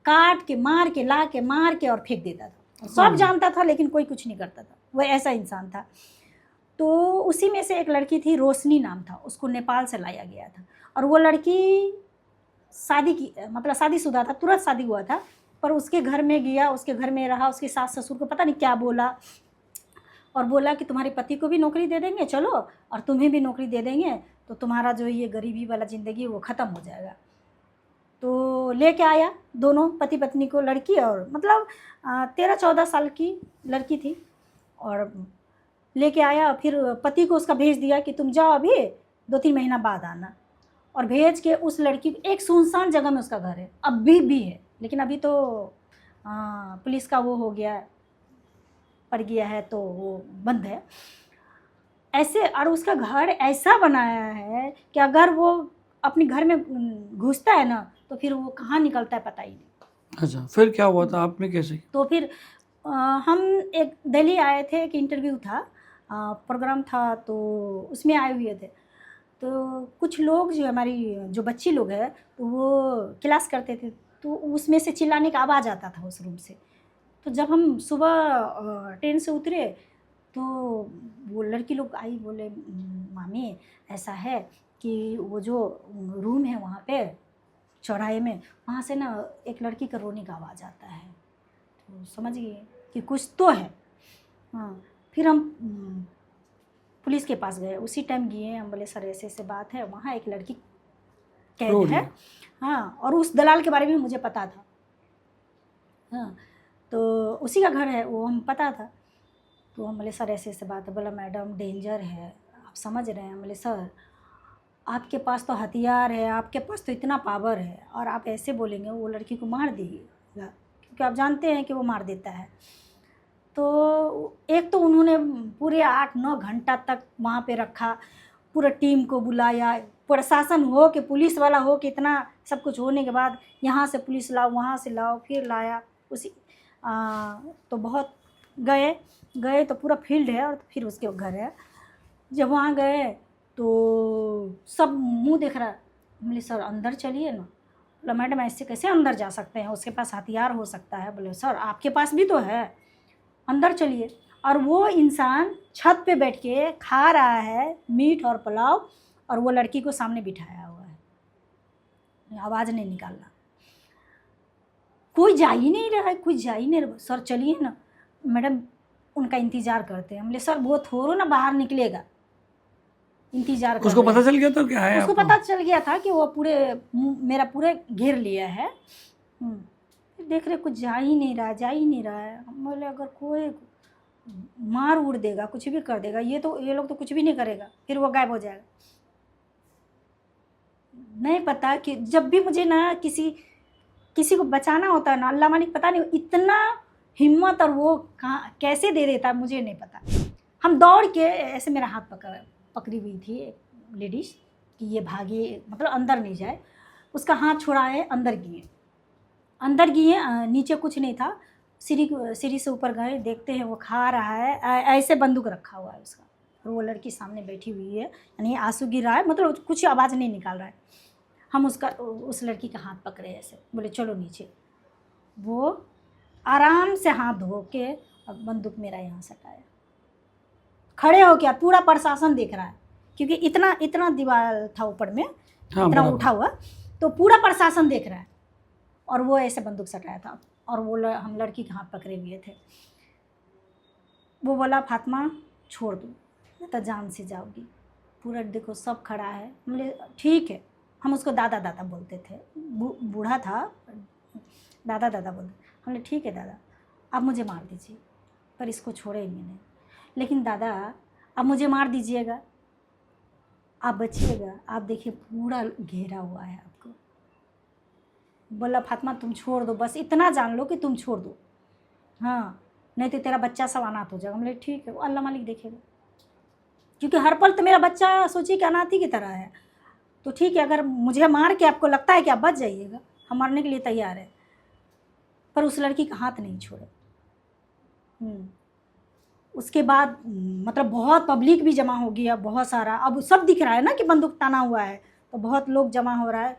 काट के मार के ला के मार के और फेंक देता था। सब जानता था लेकिन कोई कुछ नहीं करता था, वह ऐसा इंसान था। तो उसी में से एक लड़की थी, रोशनी नाम था, उसको नेपाल से लाया गया था। और वो लड़की शादीशुदा था, तुरंत शादी हुआ था, पर उसके घर में गया, उसके घर में रहा, उसके सास ससुर को पता नहीं क्या बोला, और बोला कि तुम्हारे पति को भी नौकरी दे देंगे चलो, और तुम्हें भी नौकरी दे देंगे, तो तुम्हारा जो ये गरीबी वाला ज़िंदगी वो ख़त्म हो जाएगा। तो लेके आया दोनों पति पत्नी को, लड़की और मतलब 13-14 साल की लड़की थी, और लेके आया। फिर पति को उसका भेज दिया कि तुम जाओ अभी 2-3 महीना बाद आना, और भेज के उस लड़की को एक सुनसान जगह में उसका घर है, अभी भी है, लेकिन अभी तो पुलिस का वो हो गया है, पड़ गया है, तो वो बंद है ऐसे। और उसका घर ऐसा बनाया है कि अगर वो अपने घर में घुसता है ना तो फिर वो कहाँ निकलता है पता ही नहीं। अच्छा, फिर क्या हुआ था, आपने कैसे? तो फिर हम एक दिल्ली आए थे, एक इंटरव्यू था, प्रोग्राम था, तो उसमें आए हुए थे। तो कुछ लोग जो हमारी जो बच्ची लोग हैं तो वो क्लास करते थे, तो उसमें से चिल्लाने का आवाज़ आता था उस रूम से। तो जब हम सुबह ट्रेन से उतरे तो वो लड़की लोग आई, बोले मामी ऐसा है कि वो जो रूम है वहाँ पे चौराहे में, वहाँ से ना एक लड़की का रोने का आवाज़ आता है। तो समझ गए कि कुछ तो है। हाँ, फिर हम पुलिस के पास गए, उसी टाइम गए। हम बोले सर ऐसे ऐसे बात है, वहाँ एक लड़की रो कैद रही है। है। हाँ, और उस दलाल के बारे में मुझे पता था। हाँ, तो उसी का घर है वो, हम पता था। तो हम बोले सर ऐसे ऐसे बात है। बोला मैडम डेंजर है, आप समझ रहे हैं। हम बोले सर आपके पास तो हथियार है, आपके पास तो इतना पावर है, और आप ऐसे बोलेंगे वो लड़की को मार दीजिएगा, क्योंकि आप जानते हैं कि वो मार देता है। तो एक तो उन्होंने पूरे 8-9 घंटा तक वहाँ पे रखा, पूरा टीम को बुलाया, प्रशासन हो कि पुलिस वाला हो कि इतना सब कुछ होने के बाद यहाँ से पुलिस लाओ, वहाँ से लाओ, फिर लाया उसी तो बहुत गए तो पूरा फील्ड है, और फिर उसके घर है। जब वहाँ गए तो सब मुंह देख रहा है। बोले सर अंदर चलिए ना। बोला मैडम ऐसे कैसे अंदर जा सकते हैं, उसके पास हथियार हो सकता है। बोले सर आपके पास भी तो है, अंदर चलिए। और वो इंसान छत पे बैठ के खा रहा है मीट और पुलाव, और वो लड़की को सामने बिठाया हुआ है, आवाज़ नहीं निकालना। कोई जा ही नहीं रहा है, कोई जा ही नहीं रहा। सर चलिए ना, मैडम उनका इंतज़ार करते हैं। हमले सर वो थोड़ा ना बाहर निकलेगा, इंतज़ार कर उसको रहे पता हैं। चल गया तो क्या है उसको आपको? पता चल गया था कि वो पूरे मेरा पूरे घेर लिया है। फिर देख रहे कुछ जा ही नहीं रहा है। हम बोले अगर कोई मार उड़ देगा, कुछ भी कर देगा, ये लोग तो कुछ भी नहीं करेगा, फिर वो गायब हो जाएगा। नहीं पता कि जब भी मुझे ना किसी को बचाना होता है ना, अल्लाह मालिक पता नहीं इतना हिम्मत और वो कहाँ कैसे दे देता है, मुझे नहीं पता। हम दौड़ के ऐसे, मेरा हाथ पकड़ी हुई थी एक लेडीज़ कि ये भागे, मतलब अंदर नहीं जाए। उसका हाथ छुड़ाए, अंदर गए, नीचे कुछ नहीं था। सीढ़ी से ऊपर गए, देखते हैं वो खा रहा है, ऐसे बंदूक रखा हुआ है उसका, और वो लड़की सामने बैठी हुई है, यानी आंसू गिर रहा है, मतलब कुछ आवाज़ नहीं निकाल रहा है। हम उस लड़की का हाथ पकड़े ऐसे, बोले चलो नीचे। वो आराम से हाथ धो के अब बंदूक मेरा यहाँ सटाया, खड़े हो गया। पूरा प्रशासन देख रहा है, क्योंकि इतना दीवार था ऊपर में, हाँ, इतना बराबर। उठा हुआ, तो पूरा प्रशासन देख रहा है। और वो ऐसे बंदूक सटाया था, और वो हम लड़की के हाथ पकड़े हुए थे। वो बोला फातिमा छोड़ दो, नहीं तो जान से जाओगी। पूरा देखो सब खड़ा है। बोले ठीक है। हम उसको दादा बोलते थे, बूढ़ा था, दादा बोलते। हमने ठीक है दादा, आप मुझे मार दीजिए, पर इसको छोड़ेंगे नहीं। लेकिन दादा आप मुझे मार दीजिएगा, आप बचिएगा, आप देखिए पूरा घेरा हुआ है आपको। बोला फातिमा तुम छोड़ दो, बस इतना जान लो कि तुम छोड़ दो, हाँ, नहीं तो तेरा बच्चा सब अनाथ हो जाएगा। बोले ठीक है, वो अल्लाह मालिक देखेगा, क्योंकि हर पल तो मेरा बच्चा सोचिए कि अनाथ ही की तरह है। तो ठीक है, अगर मुझे मार के आपको लगता है कि आप बच जाइएगा, हम मरने के लिए तैयार है, पर उस लड़की का हाथ नहीं छोड़े। उसके बाद मतलब बहुत पब्लिक भी जमा हो गया, बहुत सारा। अब सब दिख रहा है ना कि बंदूक ताना हुआ है, तो बहुत लोग जमा हो रहा है।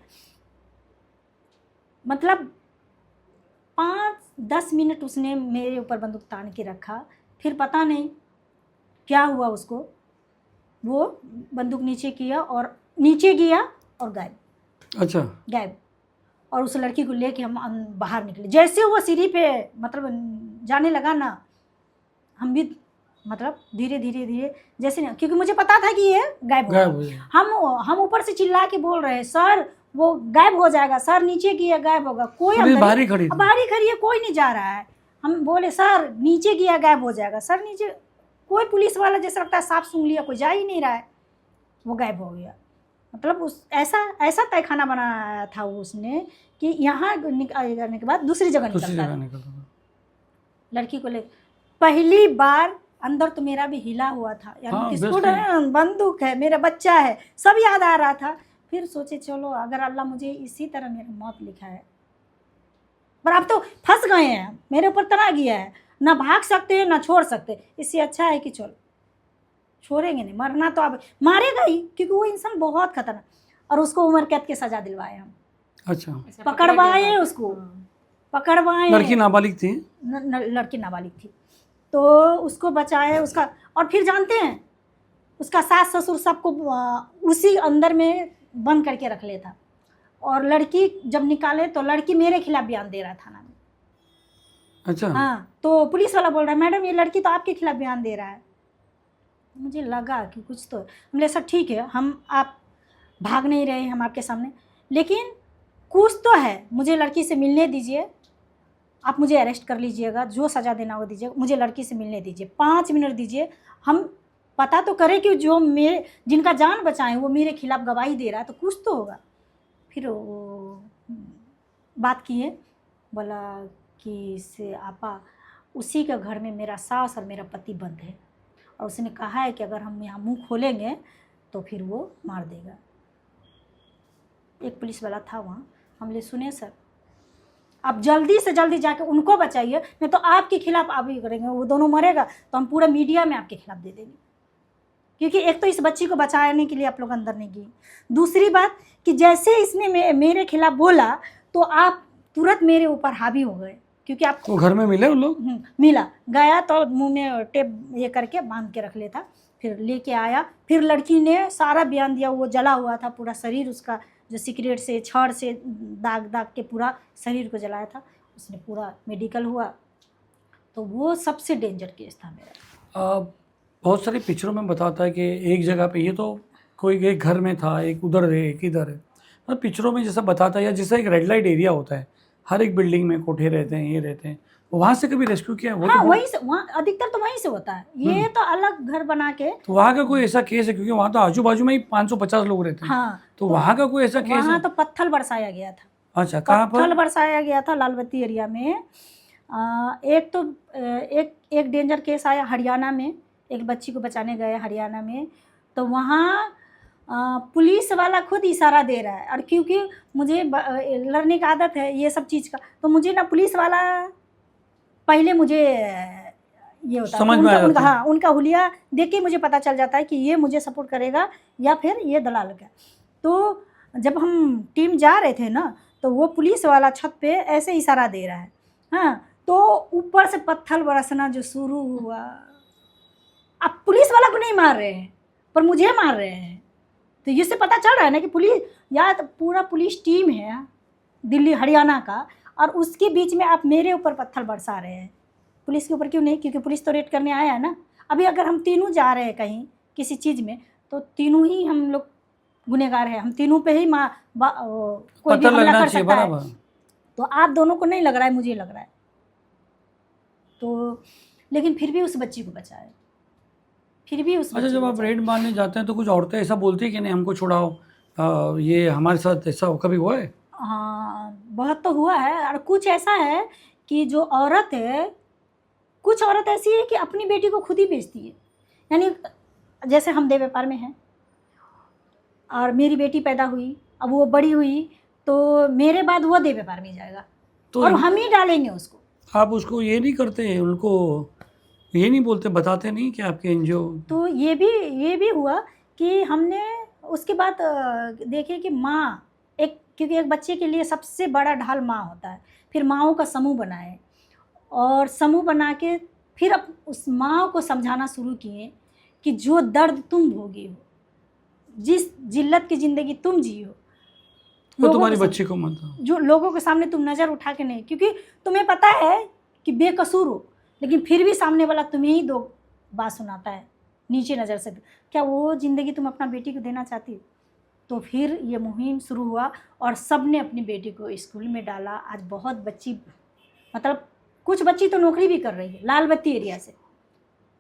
मतलब 5-10 मिनट उसने मेरे ऊपर बंदूक तान के रखा। फिर पता नहीं क्या हुआ उसको, वो बंदूक नीचे किया और नीचे गया और गायब। अच्छा, गायब। और उस लड़की को लेके हम बाहर निकले। जैसे वो सीढ़ी पे मतलब जाने लगा ना, हम भी मतलब धीरे धीरे धीरे जैसे नहीं, क्योंकि मुझे पता था कि ये गायब गायब हो हो गया। गया। हम ऊपर से चिल्ला के बोल रहे हैं सर वो गायब हो जाएगा, सर नीचे गिया गायब होगा, कोई पुलिस अंदर बाहर ही खड़ी थी। बाहर ही खड़ी है, कोई नहीं जा रहा है। हम बोले सर नीचे गिया गायब हो जाएगा, सर नीचे, कोई पुलिस वाला जैसे लगता है सांप सूंघ लिया, कोई जा ही नहीं रहा है, वो गायब हो गया। मतलब उस ऐसा तहखाना बनाया था उसने कि यहाँ करने के बाद दूसरी जगह दूसरी निकलता जगह था। निकलता लड़की को ले पहली बार अंदर तो मेरा भी हिला हुआ था, यानी हाँ, कि obviously। स्कूटर है, बंदूक है, मेरा बच्चा है, सब याद आ रहा था। फिर सोचे चलो अगर अल्लाह मुझे इसी तरह मेरी मौत लिखा है, पर अब तो फंस गए हैं, मेरे ऊपर तना गया है, ना भाग सकते हैं ना छोड़ सकते, इससे अच्छा है कि चलो छोड़ेंगे नहीं, मरना तो अब मारेगा ही, क्योंकि वो इंसान बहुत खतरनाक। और उसको उम्र कैद की सजा दिलवाए हम, अच्छा, ऐसा पकड़वाए गया था। उसको, हाँ। पकड़वाए। लड़की नाबालिग थी। लड़की नाबालिग थी, तो उसको बचाए उसका। और फिर जानते हैं उसका सास ससुर सबको उसी अंदर में बंद करके रख लेता। और लड़की जब निकाले तो लड़की मेरे खिलाफ बयान दे रहा थाना में। अच्छा, हाँ, तो पुलिस वाला बोल रहा है मैडम ये लड़की तो आपके खिलाफ बयान दे रहा है। मुझे लगा कि कुछ तो, हमने सर ठीक है, हम आप भाग नहीं रहे हम आपके सामने, लेकिन कुछ तो है, मुझे लड़की से मिलने दीजिए, आप मुझे अरेस्ट कर लीजिएगा, जो सज़ा देना वो दीजिए, मुझे लड़की से मिलने दीजिए, 5 मिनट दीजिए, हम पता तो करें कि जो मेरे जिनका जान बचाएं वो मेरे खिलाफ गवाही दे रहा है, तो कुछ तो होगा। फिर वो बात किए, बोला कि से आपा उसी के घर में मेरा सास और मेरा पति बंद है, और उसने कहा है कि अगर हम यहाँ मुंह खोलेंगे तो फिर वो मार देगा। एक पुलिस वाला था वहाँ, हमने सुने सर आप जल्दी से जल्दी जाके उनको बचाइए, नहीं तो आपके खिलाफ आप ही करेंगे, वो दोनों मरेगा तो हम पूरा मीडिया में आपके खिलाफ दे देंगे। क्योंकि एक तो इस बच्ची को बचाने के लिए आप लोग अंदर नहीं गए, दूसरी बात कि जैसे इसने मेरे खिलाफ बोला तो आप तुरंत मेरे ऊपर हावी हो गए, क्योंकि आप तो घर में मिले उन लोग? मिला, गया तो मुंह में टेप ये करके बांध के रख लेता, फिर लेके आया, फिर लड़की ने सारा बयान दिया, वो जला हुआ था पूरा शरीर उसका, जो सिगरेट से छड़ से दाग दाग के पूरा शरीर को जलाया था, उसने पूरा मेडिकल हुआ। तो वो सबसे डेंजर केस था मेरा। बहुत सारी पिक्चरों में बताता है कि एक जगह पे, ये तो कोई एक घर में था, एक उधर है एक इधर है, मतलब पिक्चरों में जैसा बताता है, या जैसा एक रेड लाइट एरिया होता है, हर एक बिल्डिंग में कोठे रहते हैं, ये रहते हैं, वहाँ से कभी रेस्क्यू किया? वो हाँ, तो वहीं से, वहाँ अधिकतर तो वहीं से होता है, ये तो अलग घर बना के। तो वहाँ का कोई ऐसा केस है? क्योंकि वहाँ तो आजू बाजू में ही 550 लोग रहते हैं। हाँ, तो वहाँ का कोई ऐसा केस वहाँ है? तो पत्थर बरसाया गया था। अच्छा, कहाँ पत्थर पर? बरसाया गया था लालबत्ती एरिया में। एक तो एक डेंजर केस आया हरियाणा में, एक बच्ची को बचाने गए हरियाणा में, तो वहाँ पुलिस वाला खुद इशारा दे रहा है, और क्योंकि मुझे लड़ने की आदत है ये सब चीज़ का, तो मुझे ना पुलिस वाला पहले मुझे ये होता है समझ में आ जाता है। हाँ, उनका हुलिया देख के मुझे पता चल जाता है कि ये मुझे सपोर्ट करेगा या फिर ये दलाल का। तो जब हम टीम जा रहे थे ना, तो वो पुलिस वाला छत पे ऐसे इशारा दे रहा है, हाँ, तो ऊपर से पत्थर बरसना जो शुरू हुआ। अब पुलिस वाला को नहीं मार रहे हैं पर मुझे मार रहे हैं, तो इससे पता चल रहा है ना कि पुलिस, या तो पूरा पुलिस टीम है दिल्ली हरियाणा का, और उसके बीच में आप मेरे ऊपर पत्थर बरसा रहे हैं। पुलिस के ऊपर क्यों नहीं? क्योंकि पुलिस तो रेड करने आया है ना। अभी अगर हम तीनों जा रहे हैं कहीं किसी चीज़ में, तो तीनों ही हम लोग गुनहगार हैं, हम तीनों पे ही कोई भी हमला कर सकता है। तो आप दोनों को नहीं लग रहा है, मुझे लग रहा है। तो लेकिन फिर भी उस बच्ची को बचाए, फिर भी उस अच्छा, जब आप रेड मारने जाते हैं तो कुछ औरतें ऐसा बोलती है कि नहीं हमको छुड़ाओ, ये हमारे साथ ऐसा कभी हुआ है? हाँ, बहुत तो हुआ है। और कुछ ऐसा है कि जो औरत है, कुछ औरत ऐसी है कि अपनी बेटी को खुद ही बेचती है। यानी जैसे हम देह व्यापार में हैं और मेरी बेटी पैदा हुई, अब वो बड़ी हुई, तो मेरे बाद वो देह व्यापार में जाएगा, तो और हम ही डालेंगे उसको। आप उसको ये नहीं करते, उनको ये नहीं बोलते, बताते नहीं कि आपके एनजीओ? तो ये भी हुआ कि हमने उसके बाद देखे कि माँ क्योंकि एक बच्चे के लिए सबसे बड़ा ढाल माँ होता है, फिर माँओं का समूह बनाए, और समूह बना के फिर अब उस माँ को समझाना शुरू किए कि जो दर्द तुम भोगी हो, जिस जिल्लत की ज़िंदगी तुम जी हो, वो तुम्हारी बच्ची को मत दो। जो लोगों के सामने तुम नज़र उठा के नहीं, क्योंकि तुम्हें पता है कि बेकसूर हो, लेकिन फिर भी सामने वाला तुम्हें ही बात सुनाता है नीचे नज़र से, क्या वो ज़िंदगी तुम अपना बेटी को देना चाहती? तो फिर ये मुहिम शुरू हुआ और सब ने अपनी बेटी को स्कूल में डाला। आज बहुत बच्ची, मतलब कुछ बच्ची तो नौकरी भी कर रही है लाल बत्ती एरिया से,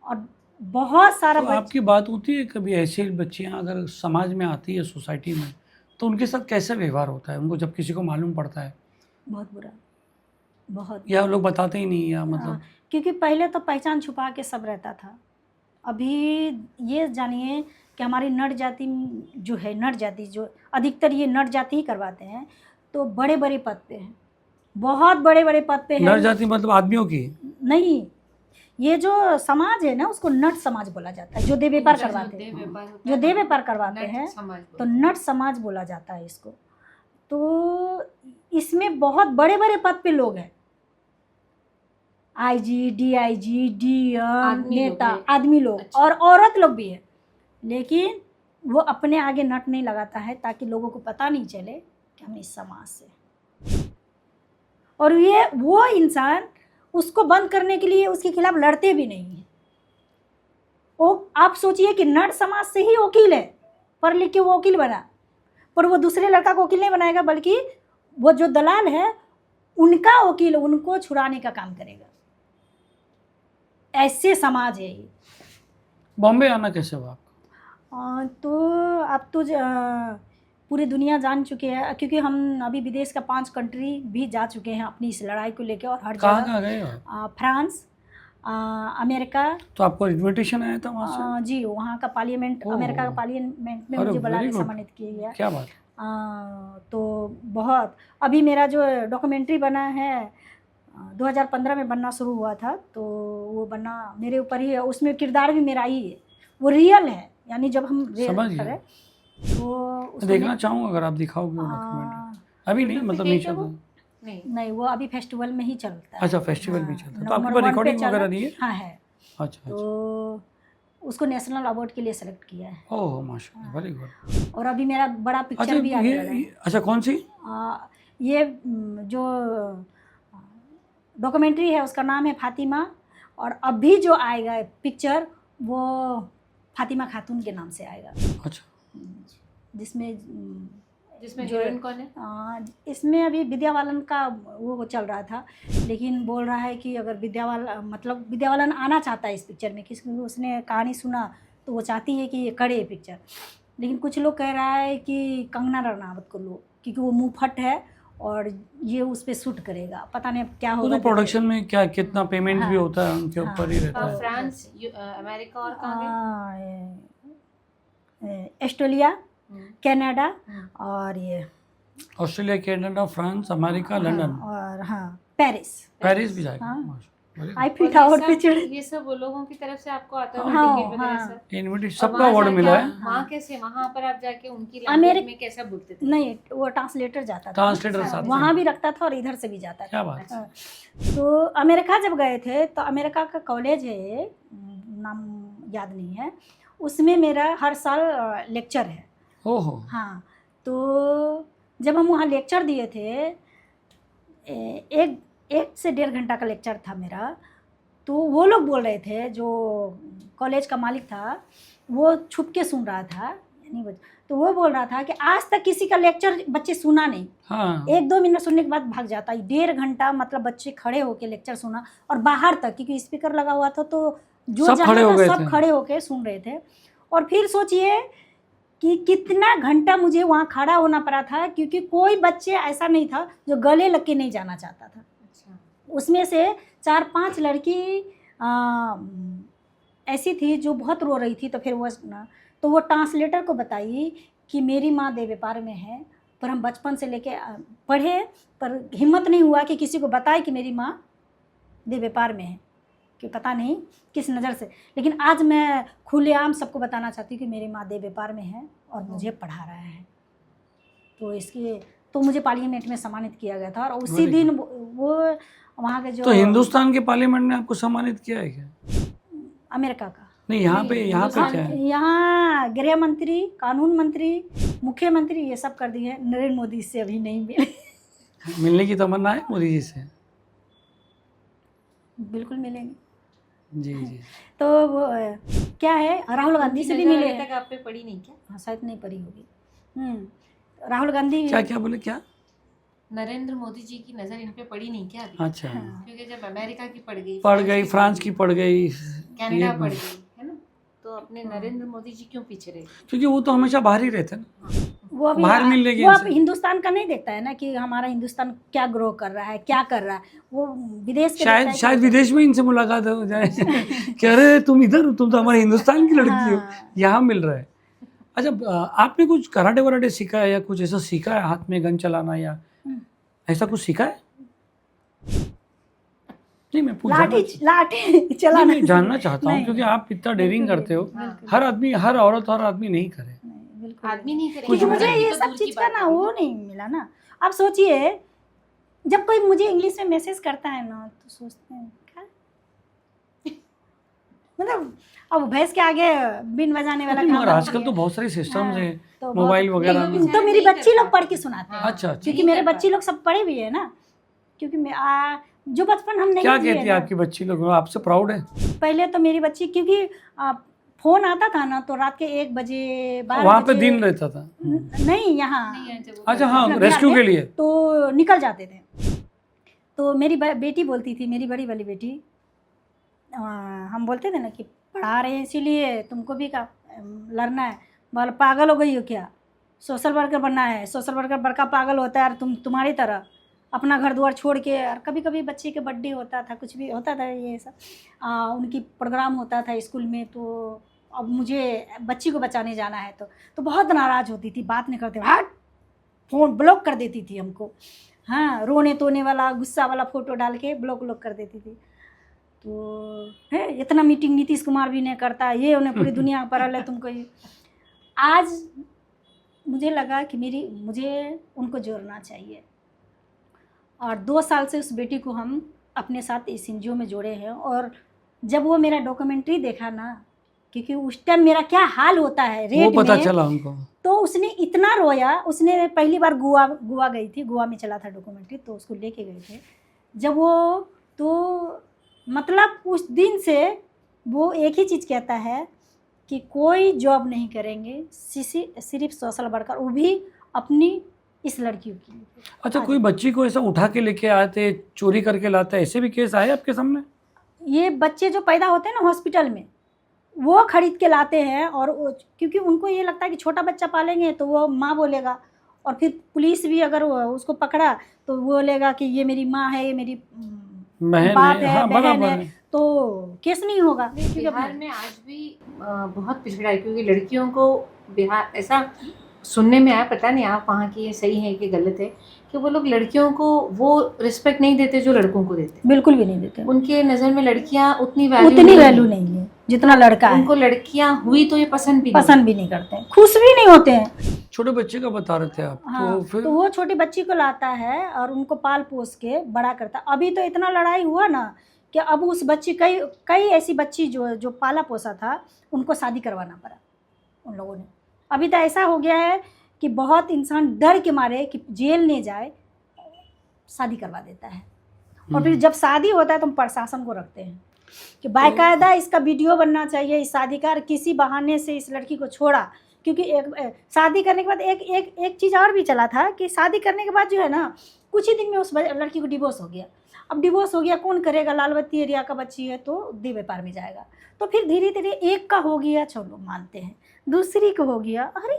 और बहुत सारा तो आपकी बात होती है कभी ऐसी बच्चियां अगर समाज में आती है, सोसाइटी में, तो उनके साथ कैसा व्यवहार होता है उनको जब किसी को मालूम पड़ता है? बहुत बुरा, बहुत, या लोग बताते ही नहीं, या मतलब क्योंकि पहले तो पहचान छुपा के सब रहता था। अभी ये जानिए कि हमारी नर जाति जो है, नर जाति जो अधिकतर ये नर जाति ही करवाते हैं, तो बड़े बड़े पद पे हैं, बहुत बड़े बड़े पद पे हैं। नर जाति मतलब आदमियों की? नहीं, ये जो समाज है ना उसको नट समाज बोला जाता है, जो देह व्यापार करवाते हैं, जो देह व्यापार करवाते हैं तो नट समाज बोला जाता है इसको। तो इसमें बहुत बड़े बड़े पद पे लोग हैं, आईजी, डीआईजी, डीएम, नेता, आदमी लोग, और औरत लोग भी है, लेकिन वो अपने आगे नट नहीं लगाता है ताकि लोगों को पता नहीं चले कि हम इस समाज से। और ये वो इंसान उसको बंद करने के लिए उसके खिलाफ लड़ते भी नहीं हैं। वो आप सोचिए कि नट समाज से ही वकील है, पढ़ लिख के वो वकील बना, पर वो दूसरे लड़का को वकील नहीं बनाएगा, बल्कि वो जो दलाल है उनका वकील उनको छुड़ाने का काम करेगा। ऐसे समाज है ये। बॉम्बे आना कैसे हुआ आपको? तो अब तो पूरी दुनिया जान चुके हैं, क्योंकि हम अभी विदेश का 5 कंट्री भी जा चुके हैं अपनी इस लड़ाई को लेकर, और हर कहाँ जगह गए हो? France, America. तो आपको इनविटेशन आया था वहाँ से? जी, वहाँ का पार्लियामेंट, अमेरिका का पार्लियामेंट में अरे मुझे बुला very के good। सम्मानित किया गया। क्या बात? तो बहुत, अभी मेरा जो डॉक्यूमेंट्री बना है 2015 में बनना शुरू हुआ था, तो वो बना मेरे ऊपर ही है, उसमें किरदार भी मेरा ही है, वो रियल है, यानी जब हम समझ रियल गया। करें तो देखना चाहूँगा अगर आप दिखाओगे वो डॉक्यूमेंट। अभी नहीं, मतलब नहीं चल रहा? नहीं, वो अभी फेस्टिवल में ही चलता है। अच्छा, फेस्टिवल में चलता है। तो आपके नंबर पास 1 पे रिकॉर्डिंग चल वगैरह रहा नहीं है? हाँ है। अच्छा, तो उसको नेशनल अवार्ड के लिए सेलेक्ट किया है। ओह माशाल्लाह, वेरी गुड। और अभी मेरा बड़ा अच्छा, पिक्चर भी आने वाला है। अच्छा, कौन सी? ये जो डॉक्यूमेंट्री है उसका नाम है फातिमा, और अभी जो आएगा पिक्चर वो फातिमा खातून के नाम से आएगा। अच्छा, जिसमें जो हीरोइन कौन है? इसमें अभी विद्या बालन का वो चल रहा था, लेकिन बोल रहा है कि अगर विद्या बालन आना चाहता है इस पिक्चर में, क्योंकि उसने कहानी सुना तो वो चाहती है कि ये करे पिक्चर। लेकिन कुछ लोग कह रहा है कि कंगना रनावत को लो, क्योंकि वो मुँह फट है और ये उस पर शूट करेगा, पता नहीं क्या वो होगा। तो प्रोडक्शन में क्या कितना पेमेंट भी होता है उनके ऊपर ही रहता है। फ्रांस, अमेरिका और कहाँ गए? ऑस्ट्रेलिया, कनाडा, और ये Australia, Canada, France, America, London, और पेरिस। पेरिस भी जाएगा। हाँ। माशाल्लाह, आई फीट आउट पिक्चर। ये सब वो लोगों की तरफ से आपको आता है हाँ, टिकट वगैरह हाँ। सब? इनविटेशन और सबका वहाँ अवार्ड जाके मिला है। वहाँ कैसे, वहाँ पर आप जाके उनकी लैंग्वेज में कैसा बोलते थे? नहीं, वो ट्रांसलेटर जाता था, ट्रांसलेटर साथ में। वहाँ भी रखता था और इधर से भी जाता था। क्या बात? हाँ। तो अमेरिका जब गए थे तो अमेरिका का कॉलेज है, नाम याद नहीं है, उसमें मेरा हर साल लेक्चर है। ओहो, हाँ, तो जब हम वहाँ लेक्चर दिए थे, 1 से 1.5 घंटा का लेक्चर था मेरा, तो वो लोग बोल रहे थे, जो कॉलेज का मालिक था वो छुप के सुन रहा था, यानी तो वो बोल रहा था कि आज तक किसी का लेक्चर बच्चे सुना नहीं। हाँ, 1-2 मिनट सुनने के बाद भाग जाता। 1.5 घंटा मतलब बच्चे खड़े होके लेक्चर सुना, और बाहर तक, क्योंकि स्पीकर लगा हुआ था, तो जो सब खड़े हो गए सब थे। खड़े होके सुन रहे थे। और फिर सोचिए कि कितना घंटा मुझे वहाँ खड़ा होना पड़ा था, क्योंकि कोई बच्चे ऐसा नहीं था जो गले लग के नहीं जाना चाहता था। अच्छा। उसमें से 4-5 लड़की ऐसी थी जो बहुत रो रही थी, तो वो ट्रांसलेटर को बताई कि मेरी माँ देह व्यापार में है, पर हम बचपन से लेके पढ़े, पर हिम्मत नहीं हुआ कि किसी को बताए कि मेरी माँ देह व्यापार में है, कि पता नहीं किस नज़र से। लेकिन आज मैं खुलेआम सबको बताना चाहती हूँ कि मेरी माँ देह व्यापार में है और मुझे पढ़ा रहा है। तो मुझे पार्लियामेंट में सम्मानित किया गया था, और उसी दिन वो वहाँ के जो तो हिंदुस्तान के पार्लियामेंट ने आपको सम्मानित किया है क्या? अमेरिका का नहीं, यहाँ पे क्या है? यहाँ गृह मंत्री, कानून मंत्री, मुख्यमंत्री, ये सब कर दिए हैं। नरेंद्र मोदी से अभी नहीं मिले। मिलने की तमन्ना है मोदी जी से? बिल्कुल मिलेंगे। जी जी। तो वो क्या है, राहुल गांधी से भी नज़र मिले अभी हैं। तक आप पे पड़ी नहीं क्या? हाँ, शायद नहीं पड़ी होगी। राहुल गांधी क्या क्या बोले क्या? नरेंद्र मोदी जी की नज़र इन पे पड़ी नहीं क्या अभी? अच्छा, हाँ, क्योंकि जब अमेरिका की पड़ गई, पड़ गई, फ्रांस की पड़ गई, कनाडा ये पड़ गई, है ना, तो अपने हाँ। नरेंद्र मोदी जी क्यों पीछे रहे? क्योंकि वो तो हमेशा बाहर ही रहते हैं ना, वो अभी बाहर मिल लेंगे वो अब इनसे। हिंदुस्तान का नहीं देखता है ना कि हमारा हिंदुस्तान क्या ग्रो कर रहा है, क्या कर रहा है। वो विदेश के देखता शायद है कि शायद वो- विदेश में इनसे मुलाकात हो जाए कि अरे तुम इधर, तुम तो हमारे हिंदुस्तान की लड़की हो, हाँ। यहाँ मिल रहा है। अच्छा, आपने कुछ कराटे वराटे सीखा है या कुछ ऐसा सीखा है, हाथ में गन चलाना या ऐसा कुछ सीखा है? नहीं, मैं पूछ जानना लाठी चलाना नहीं, मैं जानना चाहता हूँ नहीं, क्योंकि आप इतना डेयरिंग बिल्कुल करते हो। भी नहीं, बिल्कुल हर आदमी, हर औरत, हर आदमी नहीं करे। नहीं, बिल्कुल आदमी नहीं करेंगे, क्योंकि मुझे औरत की ये तो सब दूर की चीज का बात ना है। वो नहीं मिला ना। आप सोचिए, जब कोई मुझे इंग्लिश में मैसेज करता है ना तो सोचते हैं क्या, मतलब अब भैंस के आगे बिन बजाने वाला नहीं, काम मगर होती आजकल है। तो बहुत सारे सिस्टम्स हाँ, हैं तो मोबाइल बहुत- वगैरह नहीं, में। वो तो मेरी नहीं कर बच्ची लोग पाते। पढ़ के सुनाते हैं। हाँ, अच्छा, अच्छा। क्योंकि नहीं मेरे कर बच्ची लोग सब पढ़े भी है ना, क्योंकि जो बचपन हम नहीं क्या जिए कहती है ना। आपकी बच्ची लोग, आपसे प्राउड है? पहले तो मेरी बच्ची, क्योंकि फोन आता था ना तो रात के 1 बजे 12 वहाँ पे बजे दिन रहता था। नहीं यहाँ नहीं है जब वो अच्छा, करते हाँ, अपना रेस्क्यू बिहार के में, लिए। तो निकल जाते थे। तो मेरी बेटी बोलती थी, मेरी बड़ी वाली बेटी, हम बोलते थे ना कि पढ़ा रहे हैं इसीलिए तुमको भी का लड़ना है। बोल पागल हो गई हो क्या, सोशल वर्कर बनना है? सोशल वर्कर बड़का पागल होता है, और तुम्हारी तरह अपना घर द्वार छोड़ के। और कभी कभी बच्चे के बर्थडे होता था, कुछ भी होता था, ये सब उनकी प्रोग्राम होता था स्कूल में, तो अब मुझे बच्ची को बचाने जाना है तो बहुत नाराज़ होती थी, बात नहीं करते, हट, फ़ोन ब्लॉक कर देती थी हमको। हाँ, रोने तोने वाला, गुस्सा वाला फ़ोटो डाल के ब्लॉक कर देती थी। तो है, इतना मीटिंग नीतीश कुमार भी नहीं करता, ये उन्हें पूरी दुनिया पर है तुमको ये। आज मुझे लगा कि मुझे उनको जोड़ना चाहिए, और 2 साल से उस बेटी को हम अपने साथ इस एनजीओ में जोड़े हैं। और जब वो मेरा डॉक्यूमेंट्री देखा ना, क्योंकि उस टाइम मेरा क्या हाल होता है वो रेट पता में, चला उनको। तो उसने इतना रोया। उसने पहली बार गोवा गई थी, गोवा में चला था डॉक्यूमेंट्री, तो उसको लेके गए थे जब वो, तो मतलब उस दिन से वो एक ही चीज़ कहता है कि कोई जॉब नहीं करेंगे, सिर्फ सोशल वर्कर, वो भी अपनी इस लड़कियों की। अच्छा, कोई बच्ची को ऐसा उठा के लेके आए थे, चोरी करके लाते, ऐसे भी केस आए आपके सामने? ये बच्चे जो पैदा होते हैं ना हॉस्पिटल में, वो खरीद के लाते हैं, और क्योंकि उनको ये लगता है कि छोटा बच्चा पालेंगे तो वो माँ बोलेगा, और फिर पुलिस भी अगर उसको पकड़ा तो वो बोलेगा कि ये मेरी माँ है, ये मेरी बहन बाप है, है, हाँ, बहन बराबर है, है। तो केस नहीं होगा। क्योंकि बिहार में आज भी बहुत पिछड़ा है, क्योंकि लड़कियों को बिहार ऐसा सुनने में आया, पता नहीं आप वहाँ की ये सही है कि गलत है, कि वो लोग लड़कियों को वो रिस्पेक्ट नहीं देते जो लड़कों को देते। बिल्कुल भी नहीं देते, उनके नज़र में लड़कियाँ उतनी उतनी वैल्यू नहीं है जितना लड़का है। उनको लड़कियाँ हुई तो ये पसंद भी नहीं। पसंद भी नहीं करते हैं, खुश भी नहीं होते हैं। छोटे बच्चे का बता रहे थे आप, हाँ, तो फिर तो वो छोटी बच्ची को लाता है और उनको पाल पोस के बड़ा करता है। अभी तो इतना लड़ाई हुआ ना कि अब उस बच्ची, कई ऐसी बच्ची जो पाला पोसा था, उनको शादी करवाना पड़ा उन लोगों ने। अभी तो ऐसा हो गया है कि बहुत इंसान डर के मारे कि जेल नहीं जाए, शादी करवा देता है। और फिर जब शादी होता है तो हम प्रशासन को रखते हैं कि बाकायदा इसका वीडियो बनना चाहिए इस शादी का, किसी बहाने से इस लड़की को छोड़ा। क्योंकि शादी करने के बाद एक चीज़ और भी चला था कि शादी करने के बाद जो है ना, कुछ ही दिन में उस लड़की को डिवोर्स हो गया। अब डिवोर्स हो गया, कौन करेगा, लालबत्ती एरिया का बच्ची है तो देह व्यापार में जाएगा। तो फिर धीरे धीरे एक का हो गया, चलो मानते हैं, दूसरी को हो गया, अरे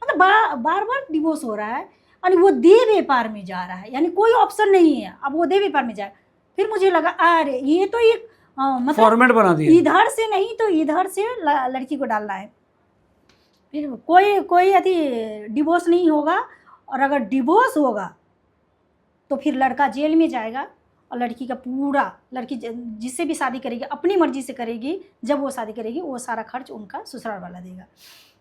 मतलब बार बार डिवोर्स हो रहा है, यानी वो देह व्यापार में जा रहा है, यानी कोई ऑप्शन नहीं है, अब वो देह व्यापार में जाए। फिर मुझे लगा अरे ये तो एक मतलब फॉर्मेट बना दिया। इधर से नहीं तो इधर से लड़की को डालना है। फिर कोई अति डिवोर्स नहीं होगा, और अगर डिवोर्स होगा तो फिर लड़का जेल में जाएगा, और लड़की का पूरा, लड़की जिससे भी शादी करेगी अपनी मर्जी से करेगी, जब वो शादी करेगी वो सारा खर्च उनका ससुराल वाला देगा।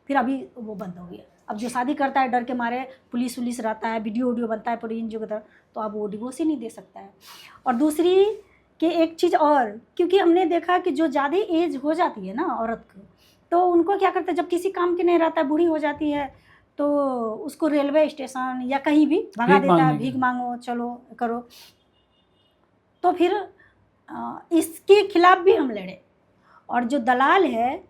फिर अभी वो बंद हो गया। अब जो शादी करता है डर के मारे, पुलिस रहता है, वीडियो बनता है पूरी एनजीओ की तरह, तो अब वो डिवोर्स ही नहीं दे सकता है। और दूसरी कि एक चीज़ और, क्योंकि हमने देखा कि जो ज़्यादा एज हो जाती है ना औरत को, तो उनको क्या करते हैं, जब किसी काम के नहीं रहता है, बूढ़ी हो जाती है, तो उसको रेलवे स्टेशन या कहीं भी भगा देता है, भीख मांगो, चलो करो। तो फिर इसके खिलाफ भी हम लड़े। और जो दलाल है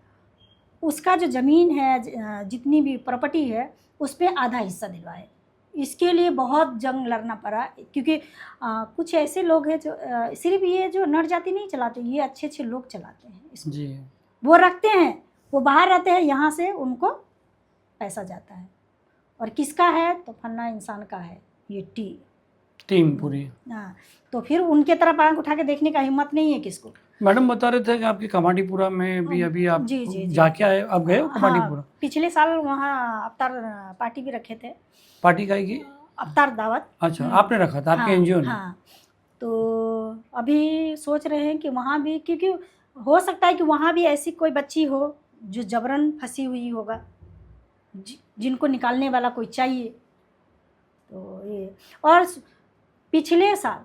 उसका जो ज़मीन है, जितनी भी प्रॉपर्टी है, उस पे आधा हिस्सा दिलवाए। इसके लिए बहुत जंग लड़ना पड़ा, क्योंकि कुछ ऐसे लोग हैं जो सिर्फ ये जो नर जाति नहीं चलाते, ये अच्छे अच्छे लोग चलाते हैं इसको। जी। वो रखते हैं, वो बाहर रहते हैं, यहाँ से उनको पैसा जाता है। और किसका है तो फन्ना इंसान का है, ये टीम पूरी। हाँ, तो फिर उनके तरफ आंख उठा के देखने का हिम्मत नहीं है किसको। मैडम बता रहे थे कि आपकी कमाटीपुरा में भी अभी आप जी, जी, जी। जाके आए, आप गए हो कमाटीपुरा? हाँ, पिछले साल वहाँ अवतार पार्टी भी रखे थे। पार्टी का की? अवतार दावत। अच्छा, आपने रखा था, आपके एनजीओ ने? हाँ, तो अभी सोच रहे हैं कि वहाँ भी, क्योंकि हो सकता है कि वहाँ भी ऐसी कोई बच्ची हो जो जबरन फंसी हुई होगा, जिनको निकालने वाला कोई चाहिए। तो ये, और पिछले साल